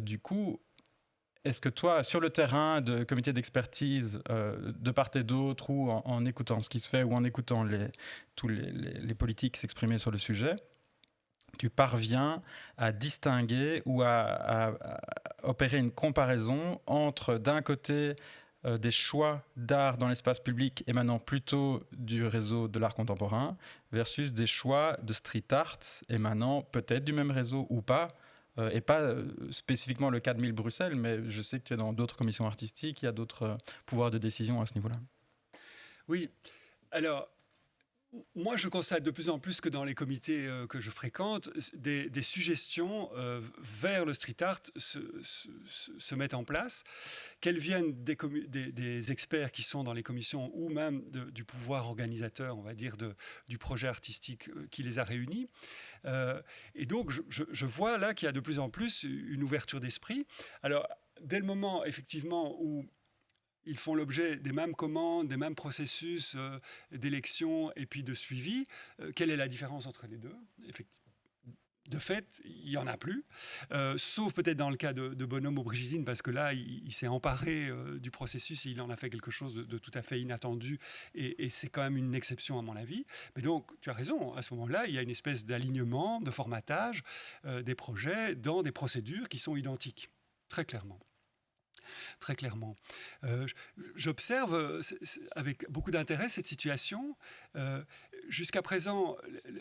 Du coup, est-ce que toi, sur le terrain de comité d'expertise, de part et d'autre, ou en écoutant ce qui se fait, ou en écoutant tous les politiques s'exprimer sur le sujet, tu parviens à distinguer ou à opérer une comparaison entre, d'un côté, des choix d'art dans l'espace public émanant plutôt du réseau de l'art contemporain, versus des choix de street art émanant peut-être du même réseau ou pas, et pas spécifiquement le cas de Mille Bruxelles, mais je sais que tu es dans d'autres commissions artistiques, il y a d'autres pouvoirs de décision à ce niveau-là. Oui, alors, moi je constate de plus en plus que dans les comités que je fréquente, des suggestions vers le street art se mettent en place, qu'elles viennent des experts qui sont dans les commissions ou même du pouvoir organisateur, on va dire, du projet artistique qui les a réunis. Et donc je vois là qu'il y a de plus en plus une ouverture d'esprit. Alors, dès le moment effectivement où ils font l'objet des mêmes commandes, des mêmes processus d'élection et puis de suivi. Quelle est la différence entre les deux? Effectivement. De fait, il n'y en a plus, sauf peut-être dans le cas de Bonhomme ou Brigidine, parce que là, il s'est emparé du processus et il en a fait quelque chose de tout à fait inattendu, et c'est quand même une exception à mon avis. Mais donc, tu as raison, à ce moment-là, il y a une espèce d'alignement, de formatage des projets dans des procédures qui sont identiques, très clairement. Très clairement. J'observe avec beaucoup d'intérêt cette situation. Jusqu'à présent,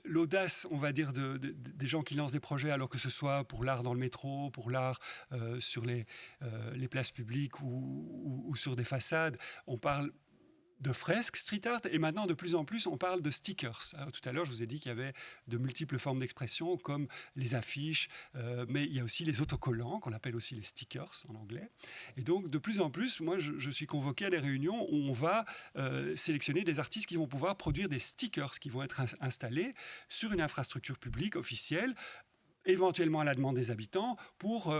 l'audace, on va dire, des gens qui lancent des projets, alors que ce soit pour l'art dans le métro, pour l'art sur les places publiques ou sur des façades, on parle de fresques street art, et maintenant de plus en plus on parle de stickers. Alors, tout à l'heure je vous ai dit qu'il y avait de multiples formes d'expression comme les affiches, mais il y a aussi les autocollants qu'on appelle aussi les stickers en anglais. Et donc de plus en plus, moi je suis convoqué à des réunions où on va sélectionner des artistes qui vont pouvoir produire des stickers qui vont être installés sur une infrastructure publique officielle, éventuellement à la demande des habitants, pour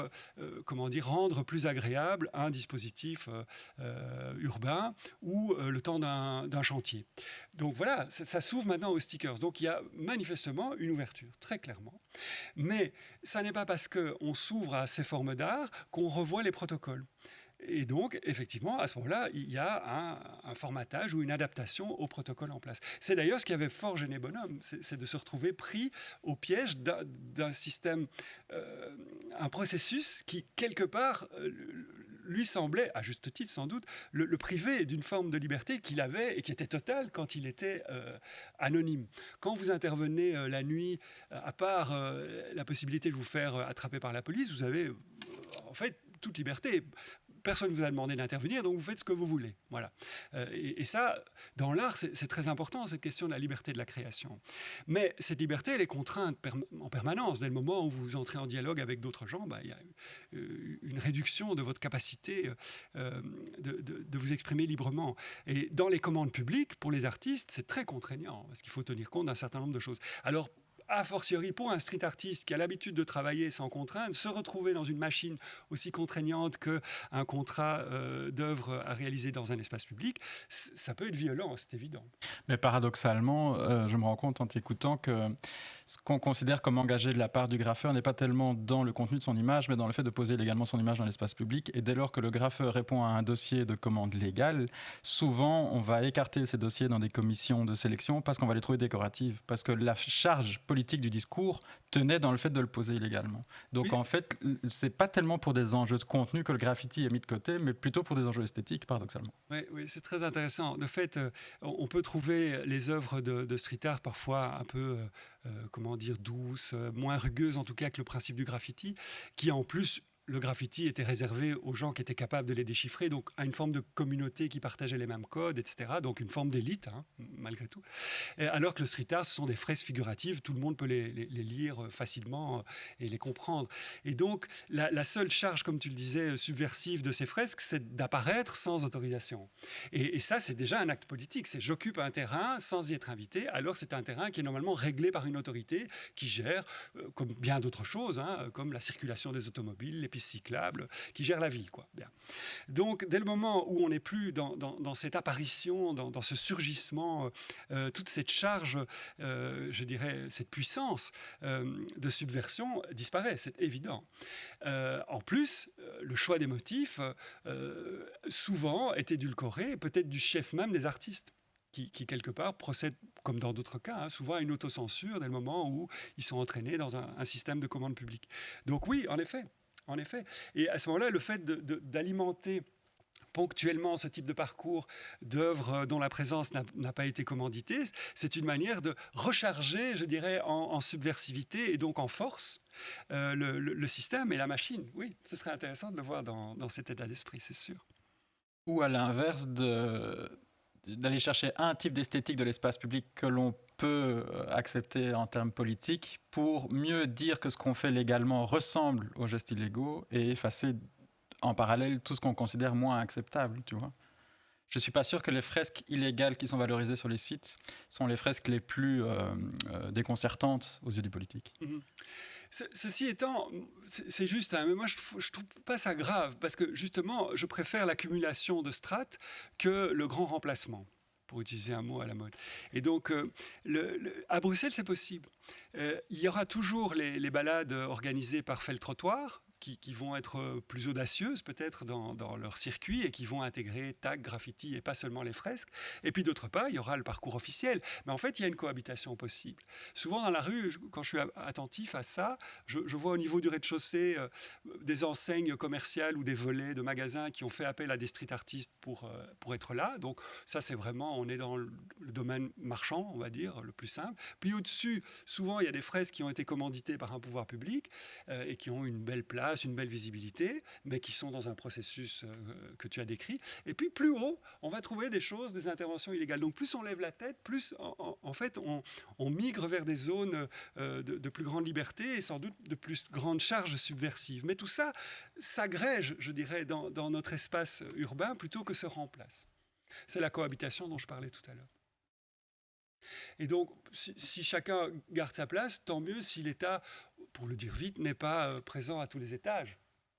rendre plus agréable un dispositif urbain ou le temps d'un chantier. Donc voilà, ça s'ouvre maintenant aux stickers. Donc il y a manifestement une ouverture, très clairement. Mais ça n'est pas parce qu'on s'ouvre à ces formes d'art qu'on revoit les protocoles. Et donc, effectivement, à ce moment-là, il y a un formatage ou une adaptation au protocole en place. C'est d'ailleurs ce qui avait fort gêné Bonhomme, c'est de se retrouver pris au piège d'un système, un processus qui, quelque part, lui semblait, à juste titre sans doute, le priver d'une forme de liberté qu'il avait et qui était totale quand il était anonyme. Quand vous intervenez la nuit, à part la possibilité de vous faire attraper par la police, vous avez en fait toute liberté. personne ne vous a demandé d'intervenir, donc vous faites ce que vous voulez. Voilà. Et ça, dans l'art, c'est très important, cette question de la liberté de la création. Mais cette liberté, elle est contrainte en permanence. Dès le moment où vous entrez en dialogue avec d'autres gens, il y a une réduction de votre capacité de vous exprimer librement. Et dans les commandes publiques, pour les artistes, c'est très contraignant, parce qu'il faut tenir compte d'un certain nombre de choses. Alors, a fortiori pour un street artiste qui a l'habitude de travailler sans contrainte, se retrouver dans une machine aussi contraignante qu'un contrat d'œuvre à réaliser dans un espace public, ça peut être violent, c'est évident. Mais paradoxalement, je me rends compte en t'écoutant que ce qu'on considère comme engagé de la part du graffeur n'est pas tellement dans le contenu de son image, mais dans le fait de poser légalement son image dans l'espace public. Et dès lors que le graffeur répond à un dossier de commande légale, souvent on va écarter ces dossiers dans des commissions de sélection parce qu'on va les trouver décoratives, parce que la charge politique du discours tenait dans le fait de le poser illégalement. Donc oui. En fait, c'est pas tellement pour des enjeux de contenu que le graffiti est mis de côté, mais plutôt pour des enjeux esthétiques, paradoxalement. Oui, c'est très intéressant. De fait, on peut trouver les œuvres de street art parfois un peu, comment dire, douces, moins rugueuses en tout cas que le principe du graffiti, qui en plus... Le graffiti était réservé aux gens qui étaient capables de les déchiffrer, donc à une forme de communauté qui partageait les mêmes codes, etc. Donc une forme d'élite, malgré tout. Alors que le street art, ce sont des fresques figuratives, tout le monde peut les lire facilement et les comprendre. Et donc la seule charge, comme tu le disais, subversive de ces fresques, c'est d'apparaître sans autorisation. Et ça, c'est déjà un acte politique. C'est j'occupe un terrain sans y être invité, alors c'est un terrain qui est normalement réglé par une autorité qui gère, comme bien d'autres choses, comme la circulation des automobiles, les pistes cyclables, qui gèrent la ville, quoi. Bien. Donc, dès le moment où on n'est plus dans cette apparition, dans ce surgissement, toute cette charge, je dirais, cette puissance de subversion disparaît, c'est évident. En plus, le choix des motifs, souvent, est édulcoré, peut-être du chef même des artistes. Qui, quelque part, procèdent, comme dans d'autres cas, souvent à une autocensure dès le moment où ils sont entraînés dans un système de commande publique. Donc oui, en effet. Et à ce moment-là, le fait d'alimenter ponctuellement ce type de parcours d'œuvres dont la présence n'a pas été commanditée, c'est une manière de recharger, je dirais, en subversivité et donc en force le système et la machine. Oui, ce serait intéressant de le voir dans cet état d'esprit, c'est sûr. Ou à l'inverse d'aller chercher un type d'esthétique de l'espace public que l'on peut accepter en termes politiques pour mieux dire que ce qu'on fait légalement ressemble aux gestes illégaux et effacer en parallèle tout ce qu'on considère moins acceptable, tu vois. Je ne suis pas sûr que les fresques illégales qui sont valorisées sur les sites sont les fresques les plus déconcertantes aux yeux du politique. Mm-hmm. Ceci étant, c'est juste, mais moi je trouve pas ça grave, parce que justement, je préfère l'accumulation de strates que le grand remplacement, pour utiliser un mot à la mode. Et donc, à Bruxelles, c'est possible. Il y aura toujours les balades organisées par Fait le Trottoir, qui vont être plus audacieuses peut-être dans leur circuit et qui vont intégrer tag, graffiti et pas seulement les fresques. Et puis d'autre part, il y aura le parcours officiel. Mais en fait, il y a une cohabitation possible. Souvent dans la rue, quand je suis attentif à ça, je vois au niveau du rez-de-chaussée des enseignes commerciales ou des volets de magasins qui ont fait appel à des street artistes pour être là. Donc ça, c'est vraiment, on est dans le domaine marchand, on va dire, le plus simple. Puis au-dessus, souvent, il y a des fresques qui ont été commanditées par un pouvoir public et qui ont une belle place, une belle visibilité, mais qui sont dans un processus que tu as décrit. Et puis plus haut, on va trouver des choses, des interventions illégales. Donc plus on lève la tête, plus en fait on migre vers des zones de plus grande liberté et sans doute de plus grande charge subversive. Mais tout ça s'agrège, je dirais, dans notre espace urbain plutôt que se remplace. C'est la cohabitation dont je parlais tout à l'heure. Et donc, si chacun garde sa place, tant mieux si l'État, pour le dire vite, n'est pas présent à tous les étages,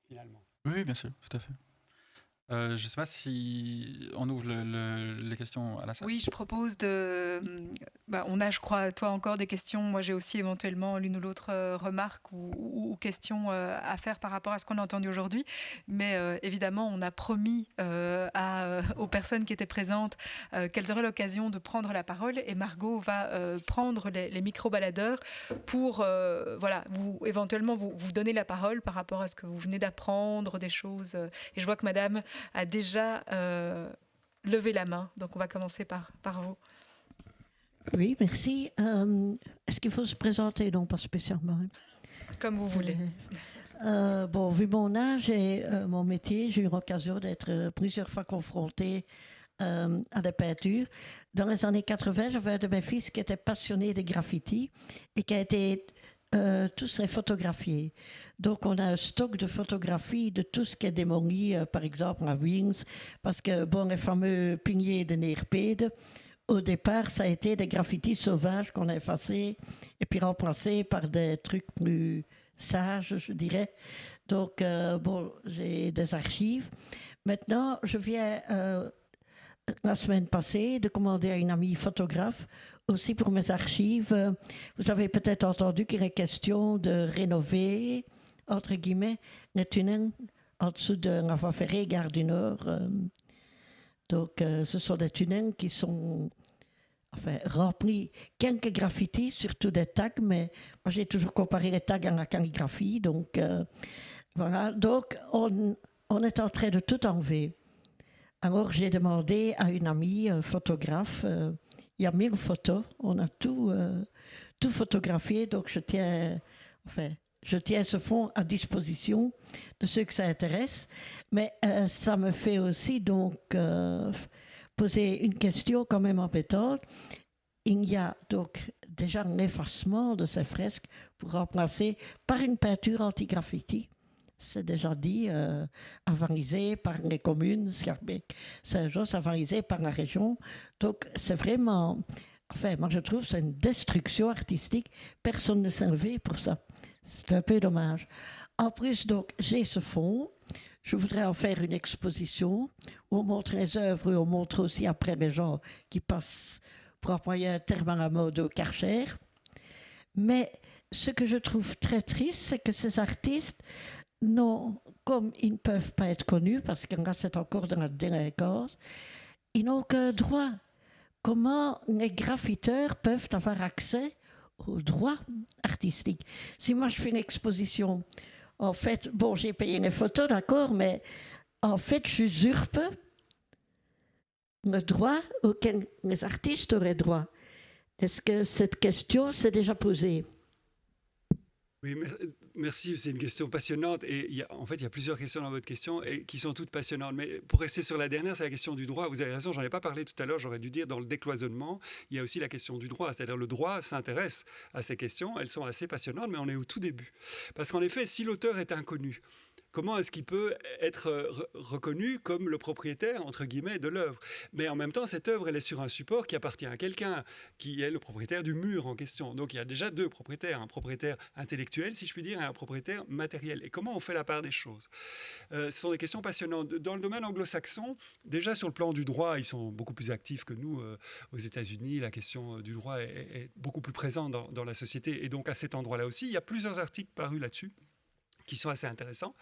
finalement. Oui, bien sûr, tout à fait. Je ne sais pas si on ouvre les questions à la salle. Oui, je propose on a, je crois, toi encore des questions. Moi, j'ai aussi éventuellement l'une ou l'autre remarque ou question à faire par rapport à ce qu'on a entendu aujourd'hui. Mais évidemment, on a promis aux personnes qui étaient présentes qu'elles auraient l'occasion de prendre la parole. Et Margot va prendre les micro-baladeurs pour éventuellement vous donner la parole par rapport à ce que vous venez d'apprendre, des choses. Et je vois que Madame a déjà levé la main. Donc, on va commencer par vous. Oui, merci. Est-ce qu'il faut se présenter? Non, pas spécialement. Comme vous voulez. Bon, vu mon âge et mon métier, j'ai eu l'occasion d'être plusieurs fois confrontée à des peintures. Dans les années 80, j'avais un de mes fils qui était passionné de graffiti et qui a été tous les photographiés. Donc, on a un stock de photographies de tout ce qui est démoli, par exemple à Wings, parce que, bon, les fameux pigniers de Neerpede, au départ, ça a été des graffitis sauvages qu'on a effacés et puis remplacés par des trucs plus sages, je dirais. Donc, bon, j'ai des archives. Maintenant, je viens la semaine passée de commander à une amie photographe aussi pour mes archives. Vous avez peut-être entendu qu'il est question de rénover, entre guillemets, les tunnels en dessous de la voie ferrée Gare du Nord. Donc, ce sont des tunnels qui sont remplis quelques graffitis, surtout des tags, mais moi j'ai toujours comparé les tags à la calligraphie. Donc, voilà. Donc, on est en train de tout enlever. Alors, j'ai demandé à une amie, photographe, il y a 1000 photos, on a tout photographié, donc je tiens ce fonds à disposition de ceux que ça intéresse. Mais ça me fait aussi donc poser une question quand même embêtante. Il y a donc déjà un effacement de ces fresques pour remplacer par une peinture anti-graffiti. C'est déjà dit, avalisé par les communes, Saint-Josse, avalisé par la région. Donc, c'est vraiment... Enfin, moi, je trouve que c'est une destruction artistique. Personne ne s'est levé pour ça. C'est un peu dommage. En plus, donc, j'ai ce fonds. Je voudrais en faire une exposition où on montre les œuvres et on montre aussi après les gens qui passent, pour employer un terme à la mode, au Karcher. Mais ce que je trouve très triste, c'est que ces artistes... Non, comme ils ne peuvent pas être connus, parce que là, c'est encore dans la délinquance, ils n'ont aucun droit. Comment les graffiteurs peuvent avoir accès aux droits artistiques? Si moi, je fais une exposition, en fait, bon, j'ai payé les photos, d'accord, mais en fait, j'usurpe le droit auquel les artistes auraient droit. Est-ce que cette question s'est déjà posée? Oui, merci, c'est une question passionnante. Et en fait, il y a plusieurs questions dans votre question et qui sont toutes passionnantes. Mais pour rester sur la dernière, c'est la question du droit. Vous avez raison, j'en ai pas parlé tout à l'heure, j'aurais dû dire dans le décloisonnement, il y a aussi la question du droit. C'est-à-dire le droit s'intéresse à ces questions, elles sont assez passionnantes, mais on est au tout début. Parce qu'en effet, si l'auteur est inconnu, comment est-ce qu'il peut être reconnu comme le propriétaire, entre guillemets, de l'œuvre? Mais en même temps, cette œuvre, elle est sur un support qui appartient à quelqu'un, qui est le propriétaire du mur en question. Donc il y a déjà deux propriétaires, un propriétaire intellectuel, si je puis dire, et un propriétaire matériel. Et comment on fait la part des choses? Ce sont des questions passionnantes. Dans le domaine anglo-saxon, déjà sur le plan du droit, ils sont beaucoup plus actifs que nous. Aux États-Unis, la question du droit est beaucoup plus présente dans la société. Et donc à cet endroit-là aussi, il y a plusieurs articles parus là-dessus qui sont assez intéressants.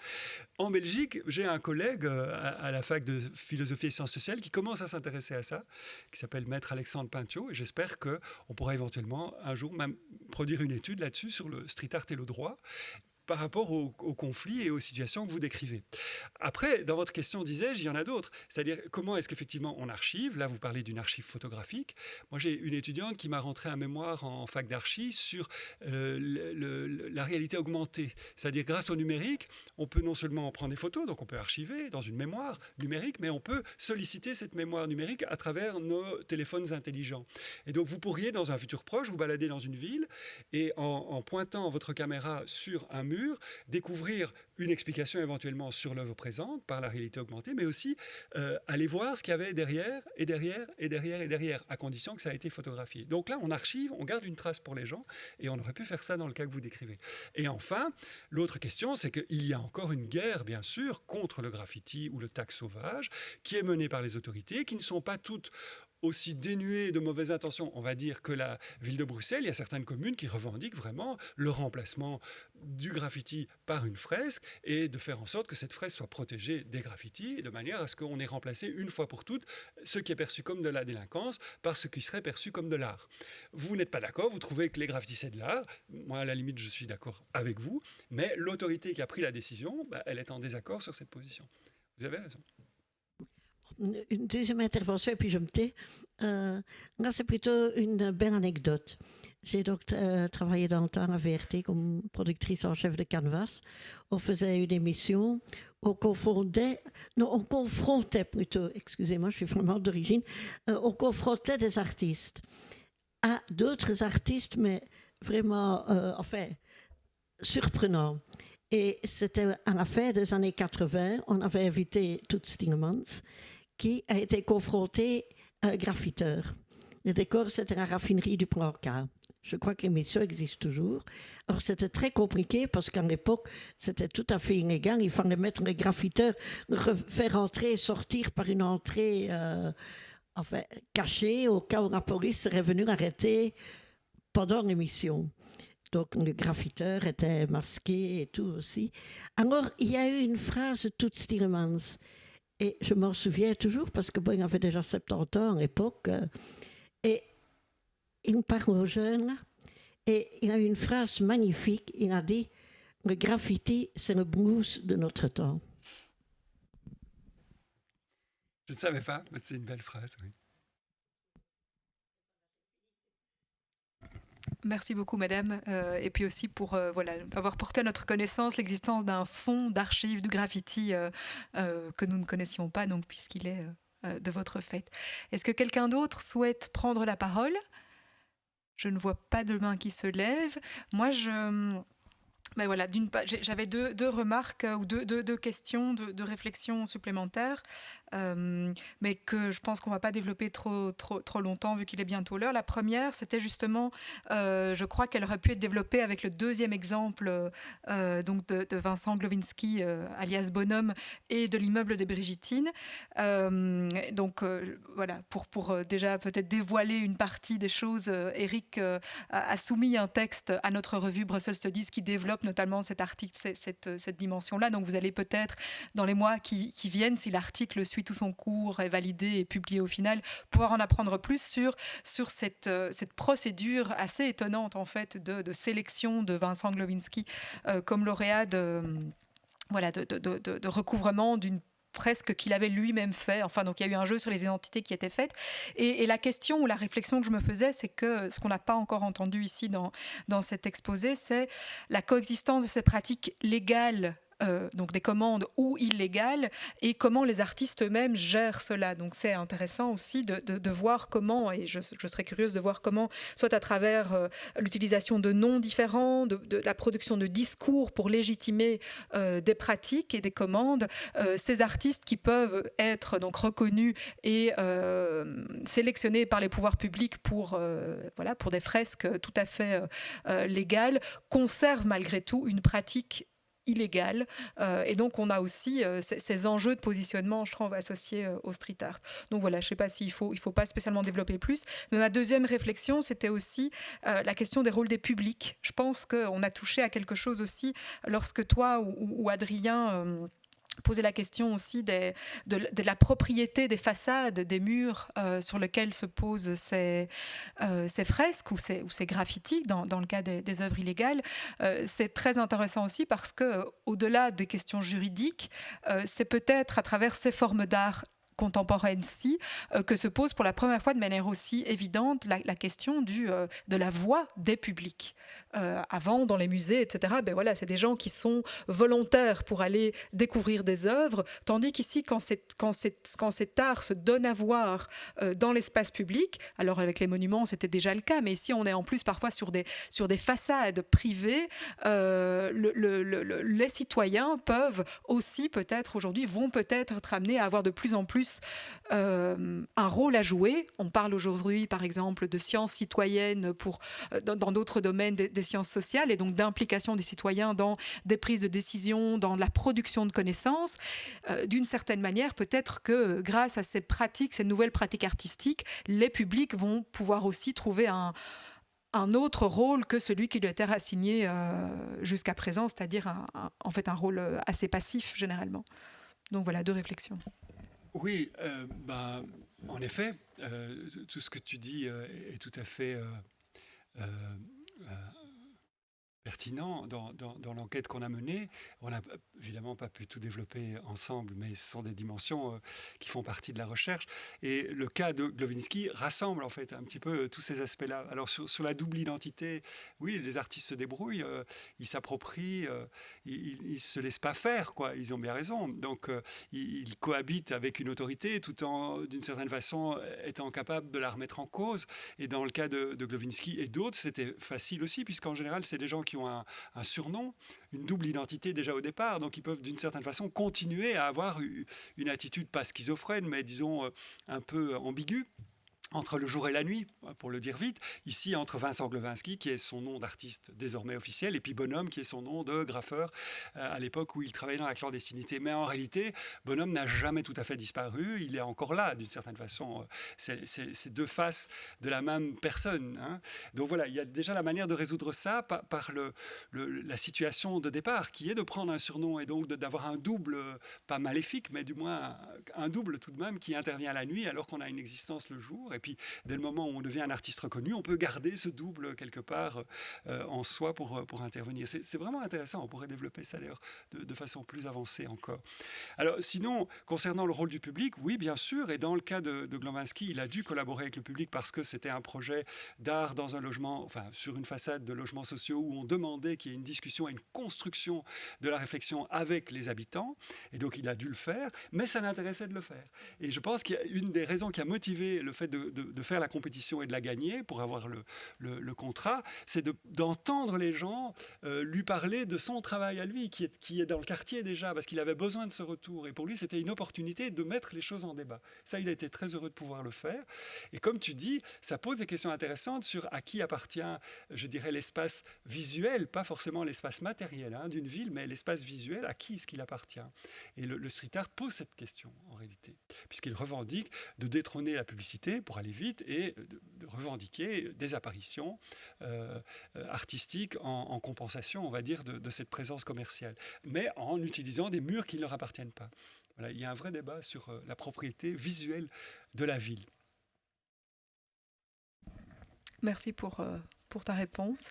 En Belgique, j'ai un collègue à la fac de philosophie et sciences sociales qui commence à s'intéresser à ça, qui s'appelle Maître Alexandre Pintio, et j'espère qu'on pourra éventuellement un jour même produire une étude là-dessus sur le street art et le droit, par rapport aux conflits et aux situations que vous décrivez. Après, dans votre question, disais-je, il y en a d'autres. C'est-à-dire, comment est-ce qu'effectivement on archive? Là, vous parlez d'une archive photographique. Moi, j'ai une étudiante qui m'a rentré un mémoire en fac d'archi sur la réalité augmentée. C'est-à-dire, grâce au numérique, on peut non seulement prendre des photos, donc on peut archiver dans une mémoire numérique, mais on peut solliciter cette mémoire numérique à travers nos téléphones intelligents. Et donc, vous pourriez, dans un futur proche, vous balader dans une ville et en pointant votre caméra sur un mur, découvrir une explication éventuellement sur l'œuvre présente par la réalité augmentée, mais aussi aller voir ce qu'il y avait derrière, et derrière, et derrière, et derrière, à condition que ça a été photographié. Donc là, on archive, on garde une trace pour les gens, et on aurait pu faire ça dans le cas que vous décrivez. Et enfin, l'autre question, c'est qu'il y a encore une guerre, bien sûr, contre le graffiti ou le tag sauvage, qui est menée par les autorités, qui ne sont pas toutes aussi dénué de mauvaises intentions, on va dire, que la ville de Bruxelles. Il y a certaines communes qui revendiquent vraiment le remplacement du graffiti par une fresque et de faire en sorte que cette fresque soit protégée des graffitis de manière à ce qu'on ait remplacé une fois pour toutes ce qui est perçu comme de la délinquance par ce qui serait perçu comme de l'art. Vous n'êtes pas d'accord, vous trouvez que les graffitis c'est de l'art. Moi, à la limite, je suis d'accord avec vous, mais l'autorité qui a pris la décision, elle est en désaccord sur cette position. Vous avez raison. une deuxième intervention et puis je me tais. Là, c'est plutôt une belle anecdote. J'ai donc travaillé dans le temps à VRT comme productrice en chef de Canvas. On faisait une émission, on confrontait plutôt, excusez-moi, je suis vraiment d'origine, on confrontait des artistes à d'autres artistes, mais vraiment, surprenants. Et c'était à la fin des années 80, on avait invité Toet Stingemans, qui a été confronté à un graffiteur. Le décor, c'était la raffinerie du Plan-K. Je crois que l'émission existe toujours. Alors, c'était très compliqué parce qu'à l'époque, c'était tout à fait illégal. Il fallait mettre le graffiteur, faire entrer et sortir par une entrée cachée au cas où la police serait venue l'arrêter pendant l'émission. Donc, le graffiteur était masqué et tout aussi. Alors, il y a eu une phrase de Toet Stingemans. Et je m'en souviens toujours parce que il avait déjà 70 ans à l'époque. Et il parle aux jeunes et il a eu une phrase magnifique. Il a dit « Le graffiti, c'est le blues de notre temps ». Je ne savais pas, mais c'est une belle phrase, oui. Merci beaucoup, madame. Et puis aussi pour avoir porté à notre connaissance l'existence d'un fonds d'archives du graffiti que nous ne connaissions pas, donc, puisqu'il est de votre fait. Est-ce que quelqu'un d'autre souhaite prendre la parole ? Je ne vois pas de main qui se lève. Moi, j'avais deux remarques ou deux questions de réflexion supplémentaires, mais que je pense qu'on ne va pas développer trop longtemps vu qu'il est bientôt l'heure. La première, c'était justement, je crois qu'elle aurait pu être développée avec le deuxième exemple donc de Vincent Glowinski, alias Bonhomme, et de l'immeuble des Brigittines. Voilà, pour déjà peut-être dévoiler une partie des choses, Eric a soumis un texte à notre revue Brussels Studies qui développe notamment cet article, cette dimension-là. Donc vous allez peut-être, dans les mois qui viennent, si l'article suit tout son cours, est validé et publié au final, pouvoir en apprendre plus sur cette procédure assez étonnante en fait de sélection de Vincent Glowinski comme lauréat de recouvrement d'une fresque qu'il avait lui-même fait. Enfin, donc il y a eu un jeu sur les identités qui était faite. Et la question ou la réflexion que je me faisais, c'est que ce qu'on n'a pas encore entendu ici dans cet exposé, c'est la coexistence de ces pratiques légales, donc des commandes ou illégales, et comment les artistes eux-mêmes gèrent cela. Donc c'est intéressant aussi de voir comment, et je serais curieuse de voir comment, soit à travers l'utilisation de noms différents, de la production de discours pour légitimer des pratiques et des commandes, ces artistes qui peuvent être donc reconnus et sélectionnés par les pouvoirs publics pour des fresques tout à fait légales, conservent malgré tout une pratique illégale, et donc on a aussi ces enjeux de positionnement, je trouve, associés au street art. Donc voilà, je ne sais pas s'il faut pas spécialement développer plus, mais ma deuxième réflexion, c'était aussi la question des rôles des publics. Je pense qu'on a touché à quelque chose aussi lorsque toi ou Adrien poser la question aussi de la propriété des façades, des murs sur lesquels se posent ces fresques ou ces graffitis dans le cas des œuvres illégales. C'est très intéressant aussi parce que, au-delà des questions juridiques, c'est peut-être à travers ces formes d'art contemporaine-ci, que se pose pour la première fois de manière aussi évidente la question de la voix des publics. Avant, dans les musées, etc., c'est des gens qui sont volontaires pour aller découvrir des œuvres, tandis qu'ici, quand cet art se donne à voir dans l'espace public, alors avec les monuments, c'était déjà le cas, mais ici, on est en plus parfois sur des façades privées, les citoyens peuvent aussi vont peut-être être amenés à avoir de plus en plus un rôle à jouer. On parle aujourd'hui, par exemple, de sciences citoyennes dans d'autres domaines des sciences sociales, et donc d'implication des citoyens dans des prises de décision, dans la production de connaissances. D'une certaine manière, peut-être que grâce à ces nouvelles pratiques artistiques, les publics vont pouvoir aussi trouver un autre rôle que celui qui lui était assigné jusqu'à présent, c'est-à-dire un rôle assez passif généralement. Donc voilà, deux réflexions. Oui, en effet, tout ce que tu dis est tout à fait pertinent dans l'enquête qu'on a menée. On n'a évidemment pas pu tout développer ensemble, mais ce sont des dimensions qui font partie de la recherche. Et le cas de Glowinski rassemble en fait un petit peu tous ces aspects-là. Alors sur la double identité, oui, les artistes se débrouillent, ils s'approprient, ils ne se laissent pas faire, quoi. Ils ont bien raison. Donc ils cohabitent avec une autorité tout en, d'une certaine façon, étant capables de la remettre en cause. Et dans le cas de Glowinski et d'autres, c'était facile aussi, puisqu'en général, c'est des gens qui ont un surnom, une double identité déjà au départ, donc ils peuvent d'une certaine façon continuer à avoir une attitude pas schizophrène, mais disons un peu ambiguë, entre le jour et la nuit, pour le dire vite. Ici, entre Vincent Glowinski, qui est son nom d'artiste désormais officiel, et puis Bonhomme, qui est son nom de graffeur à l'époque où il travaillait dans la clandestinité. Mais en réalité, Bonhomme n'a jamais tout à fait disparu. Il est encore là, d'une certaine façon. C'est deux faces de la même personne. Hein. Donc voilà, il y a déjà la manière de résoudre ça par la situation de départ, qui est de prendre un surnom et donc d'avoir un double, pas maléfique, mais du moins un double tout de même, qui intervient la nuit alors qu'on a une existence le jour. Et puis, dès le moment où on devient un artiste reconnu, on peut garder ce double quelque part en soi pour intervenir. C'est vraiment intéressant. On pourrait développer ça d'ailleurs de façon plus avancée encore. Alors, sinon, concernant le rôle du public, oui, bien sûr. Et dans le cas de Glowinski, il a dû collaborer avec le public parce que c'était un projet d'art dans un logement, enfin, sur une façade de logements sociaux où on demandait qu'il y ait une discussion et une construction de la réflexion avec les habitants. Et donc, il a dû le faire, mais ça l'intéressait de le faire. Et je pense qu'il y a une des raisons qui a motivé le fait de faire la compétition et de la gagner pour avoir le contrat, c'est d'entendre les gens lui parler de son travail à lui, qui est dans le quartier déjà, parce qu'il avait besoin de ce retour. Et pour lui, c'était une opportunité de mettre les choses en débat. Ça, il a été très heureux de pouvoir le faire. Et comme tu dis, ça pose des questions intéressantes sur à qui appartient, je dirais, l'espace visuel, pas forcément l'espace matériel d'une ville, mais l'espace visuel, à qui est-ce qu'il appartient? Et le street art pose cette question, en réalité, puisqu'il revendique de détrôner la publicité pour aller vite et de revendiquer des apparitions artistiques en compensation, on va dire, de cette présence commerciale, mais en utilisant des murs qui ne leur appartiennent pas. Voilà, il y a un vrai débat sur la propriété visuelle de la ville. Merci pour ta réponse.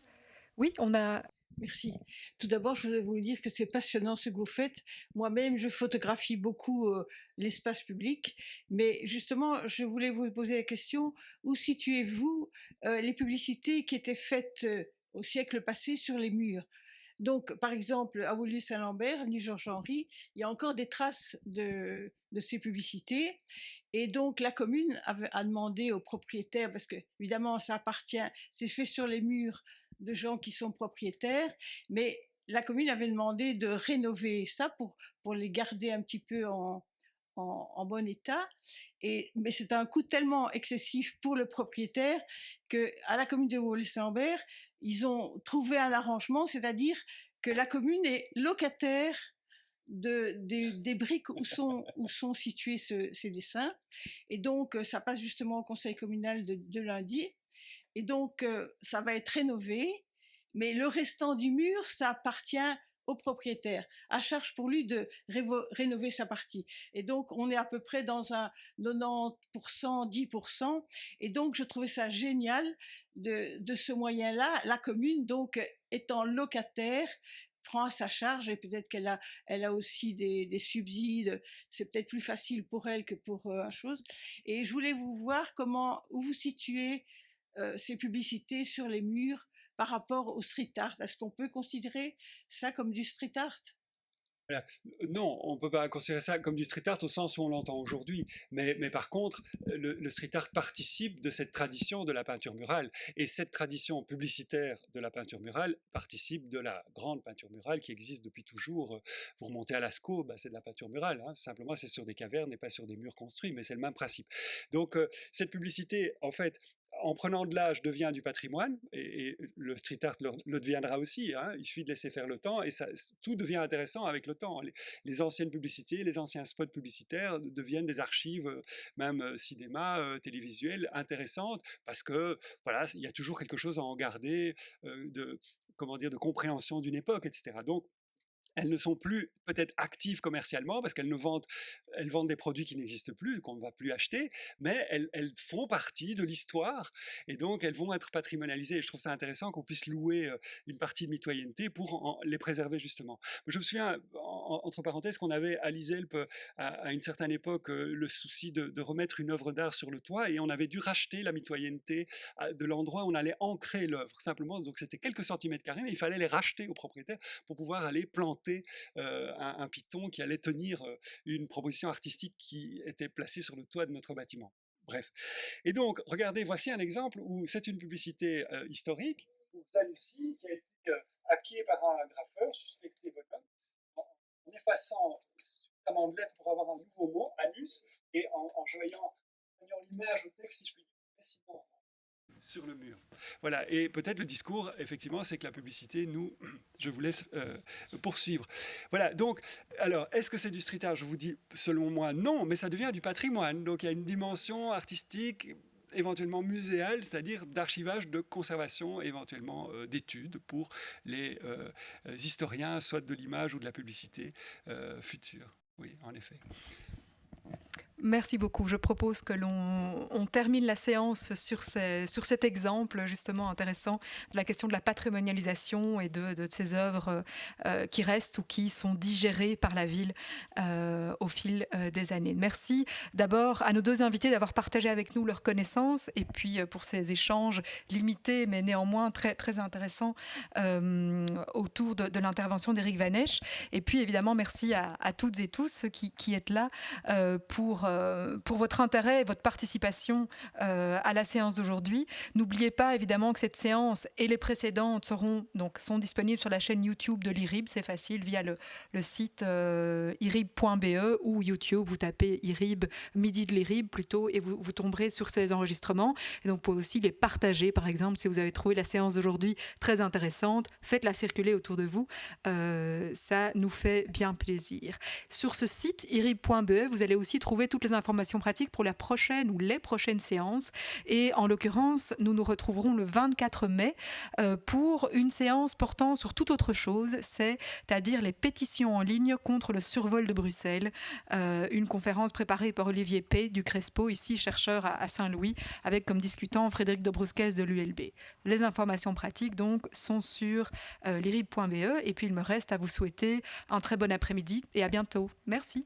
Oui, on a... Merci. Tout d'abord, je voudrais vous dire que c'est passionnant ce que vous faites. Moi-même, je photographie beaucoup l'espace public, mais justement, je voulais vous poser la question, où situez-vous les publicités qui étaient faites au siècle passé sur les murs? Donc, par exemple, à Woluwe-Saint-Lambert, avenue Georges-Henri, il y a encore des traces de ces publicités. Et donc, la commune a demandé aux propriétaires, parce que évidemment, ça appartient, c'est fait sur les murs de gens qui sont propriétaires, mais la commune avait demandé de rénover ça pour les garder un petit peu en bon état. Mais c'est un coût tellement excessif pour le propriétaire qu'à la commune de Woluwe-Saint-Lambert, ils ont trouvé un arrangement, c'est-à-dire que la commune est locataire des briques où sont situés ces dessins. Et donc, ça passe justement au conseil communal de lundi. Et donc, ça va être rénové, mais le restant du mur, ça appartient au propriétaire, à charge pour lui de rénover sa partie. Et donc, on est à peu près dans un 90%, 10%. Et donc, je trouvais ça génial de ce moyen-là. La commune, donc, étant locataire, prend à sa charge, et peut-être qu'elle a aussi des subsides. C'est peut-être plus facile pour elle que pour une chose. Et je voulais vous voir où vous situez ces publicités sur les murs par rapport au street art. Est-ce qu'on peut considérer ça comme du street art? Voilà. Non, on ne peut pas considérer ça comme du street art au sens où on l'entend aujourd'hui. Mais par contre, le street art participe de cette tradition de la peinture murale. Et cette tradition publicitaire de la peinture murale participe de la grande peinture murale qui existe depuis toujours. Vous remontez à Lascaux, c'est de la peinture murale. Simplement, c'est sur des cavernes et pas sur des murs construits, mais c'est le même principe. Donc, cette publicité, en fait, en prenant de l'âge, devient du patrimoine, et le street art le deviendra aussi. Il suffit de laisser faire le temps, et tout devient intéressant avec le temps. Les anciennes publicités, les anciens spots publicitaires deviennent des archives, même cinéma, télévisuel, intéressantes, parce que voilà, il y a toujours quelque chose à en garder, de compréhension d'une époque, etc. Donc, elles ne sont plus peut-être actives commercialement parce elles vendent des produits qui n'existent plus, qu'on ne va plus acheter, mais elles font partie de l'histoire et donc elles vont être patrimonialisées. Et je trouve ça intéressant qu'on puisse louer une partie de mitoyenneté pour les préserver justement. Je me souviens, entre parenthèses, qu'on avait à l'ISELP à une certaine époque le souci de remettre une œuvre d'art sur le toit et on avait dû racheter la mitoyenneté de l'endroit où on allait ancrer l'œuvre. Simplement, donc c'était quelques centimètres carrés, mais il fallait les racheter aux propriétaires pour pouvoir aller planter un piton qui allait tenir une proposition artistique qui était placée sur le toit de notre bâtiment. Bref. Et donc, regardez, voici un exemple où c'est une publicité historique, pour celle-ci, qui a été hackée par un graffeur, suspecté bonhomme, en effaçant suffisamment de lettres pour avoir un nouveau mot, anus, et en joignant l'image au texte, si je puis dire, précisément sur le mur. Voilà, et peut-être le discours, effectivement, c'est que la publicité, je vous laisse poursuivre. Voilà, donc, alors, est-ce que c'est du street art? Je vous dis, selon moi, non, mais ça devient du patrimoine. Donc, il y a une dimension artistique, éventuellement muséale, c'est-à-dire d'archivage, de conservation, éventuellement d'études pour les historiens, soit de l'image ou de la publicité future. Oui, en effet. Merci beaucoup. Je propose que l'on termine la séance sur cet exemple justement intéressant de la question de la patrimonialisation et de ces œuvres qui restent ou qui sont digérées par la ville au fil des années. Merci d'abord à nos deux invités d'avoir partagé avec nous leurs connaissances et puis pour ces échanges limités mais néanmoins très, très intéressants autour de l'intervention d'Éric Vanèche. Et puis évidemment merci à toutes et tous qui êtes là pour votre intérêt et votre participation à la séance d'aujourd'hui. N'oubliez pas évidemment que cette séance et les précédentes sont disponibles sur la chaîne YouTube de l'IRIB. C'est facile via le site irib.be ou YouTube. Vous tapez IRIB, Midi de l'IRIB plutôt, et vous tomberez sur ces enregistrements. Et donc vous pouvez aussi les partager. Par exemple, si vous avez trouvé la séance d'aujourd'hui très intéressante, faites-la circuler autour de vous. Ça nous fait bien plaisir. Sur ce site irib.be, vous allez aussi trouver toutes les informations pratiques pour la prochaine ou les prochaines séances. Et en l'occurrence, nous nous retrouverons le 24 mai pour une séance portant sur toute autre chose, c'est-à-dire les pétitions en ligne contre le survol de Bruxelles. Une conférence préparée par Olivier P. du Crespo, ici chercheur à Saint-Louis, avec comme discutant Frédéric Dobrousquez de l'ULB. Les informations pratiques donc sont sur lirib.be et puis il me reste à vous souhaiter un très bon après-midi et à bientôt. Merci.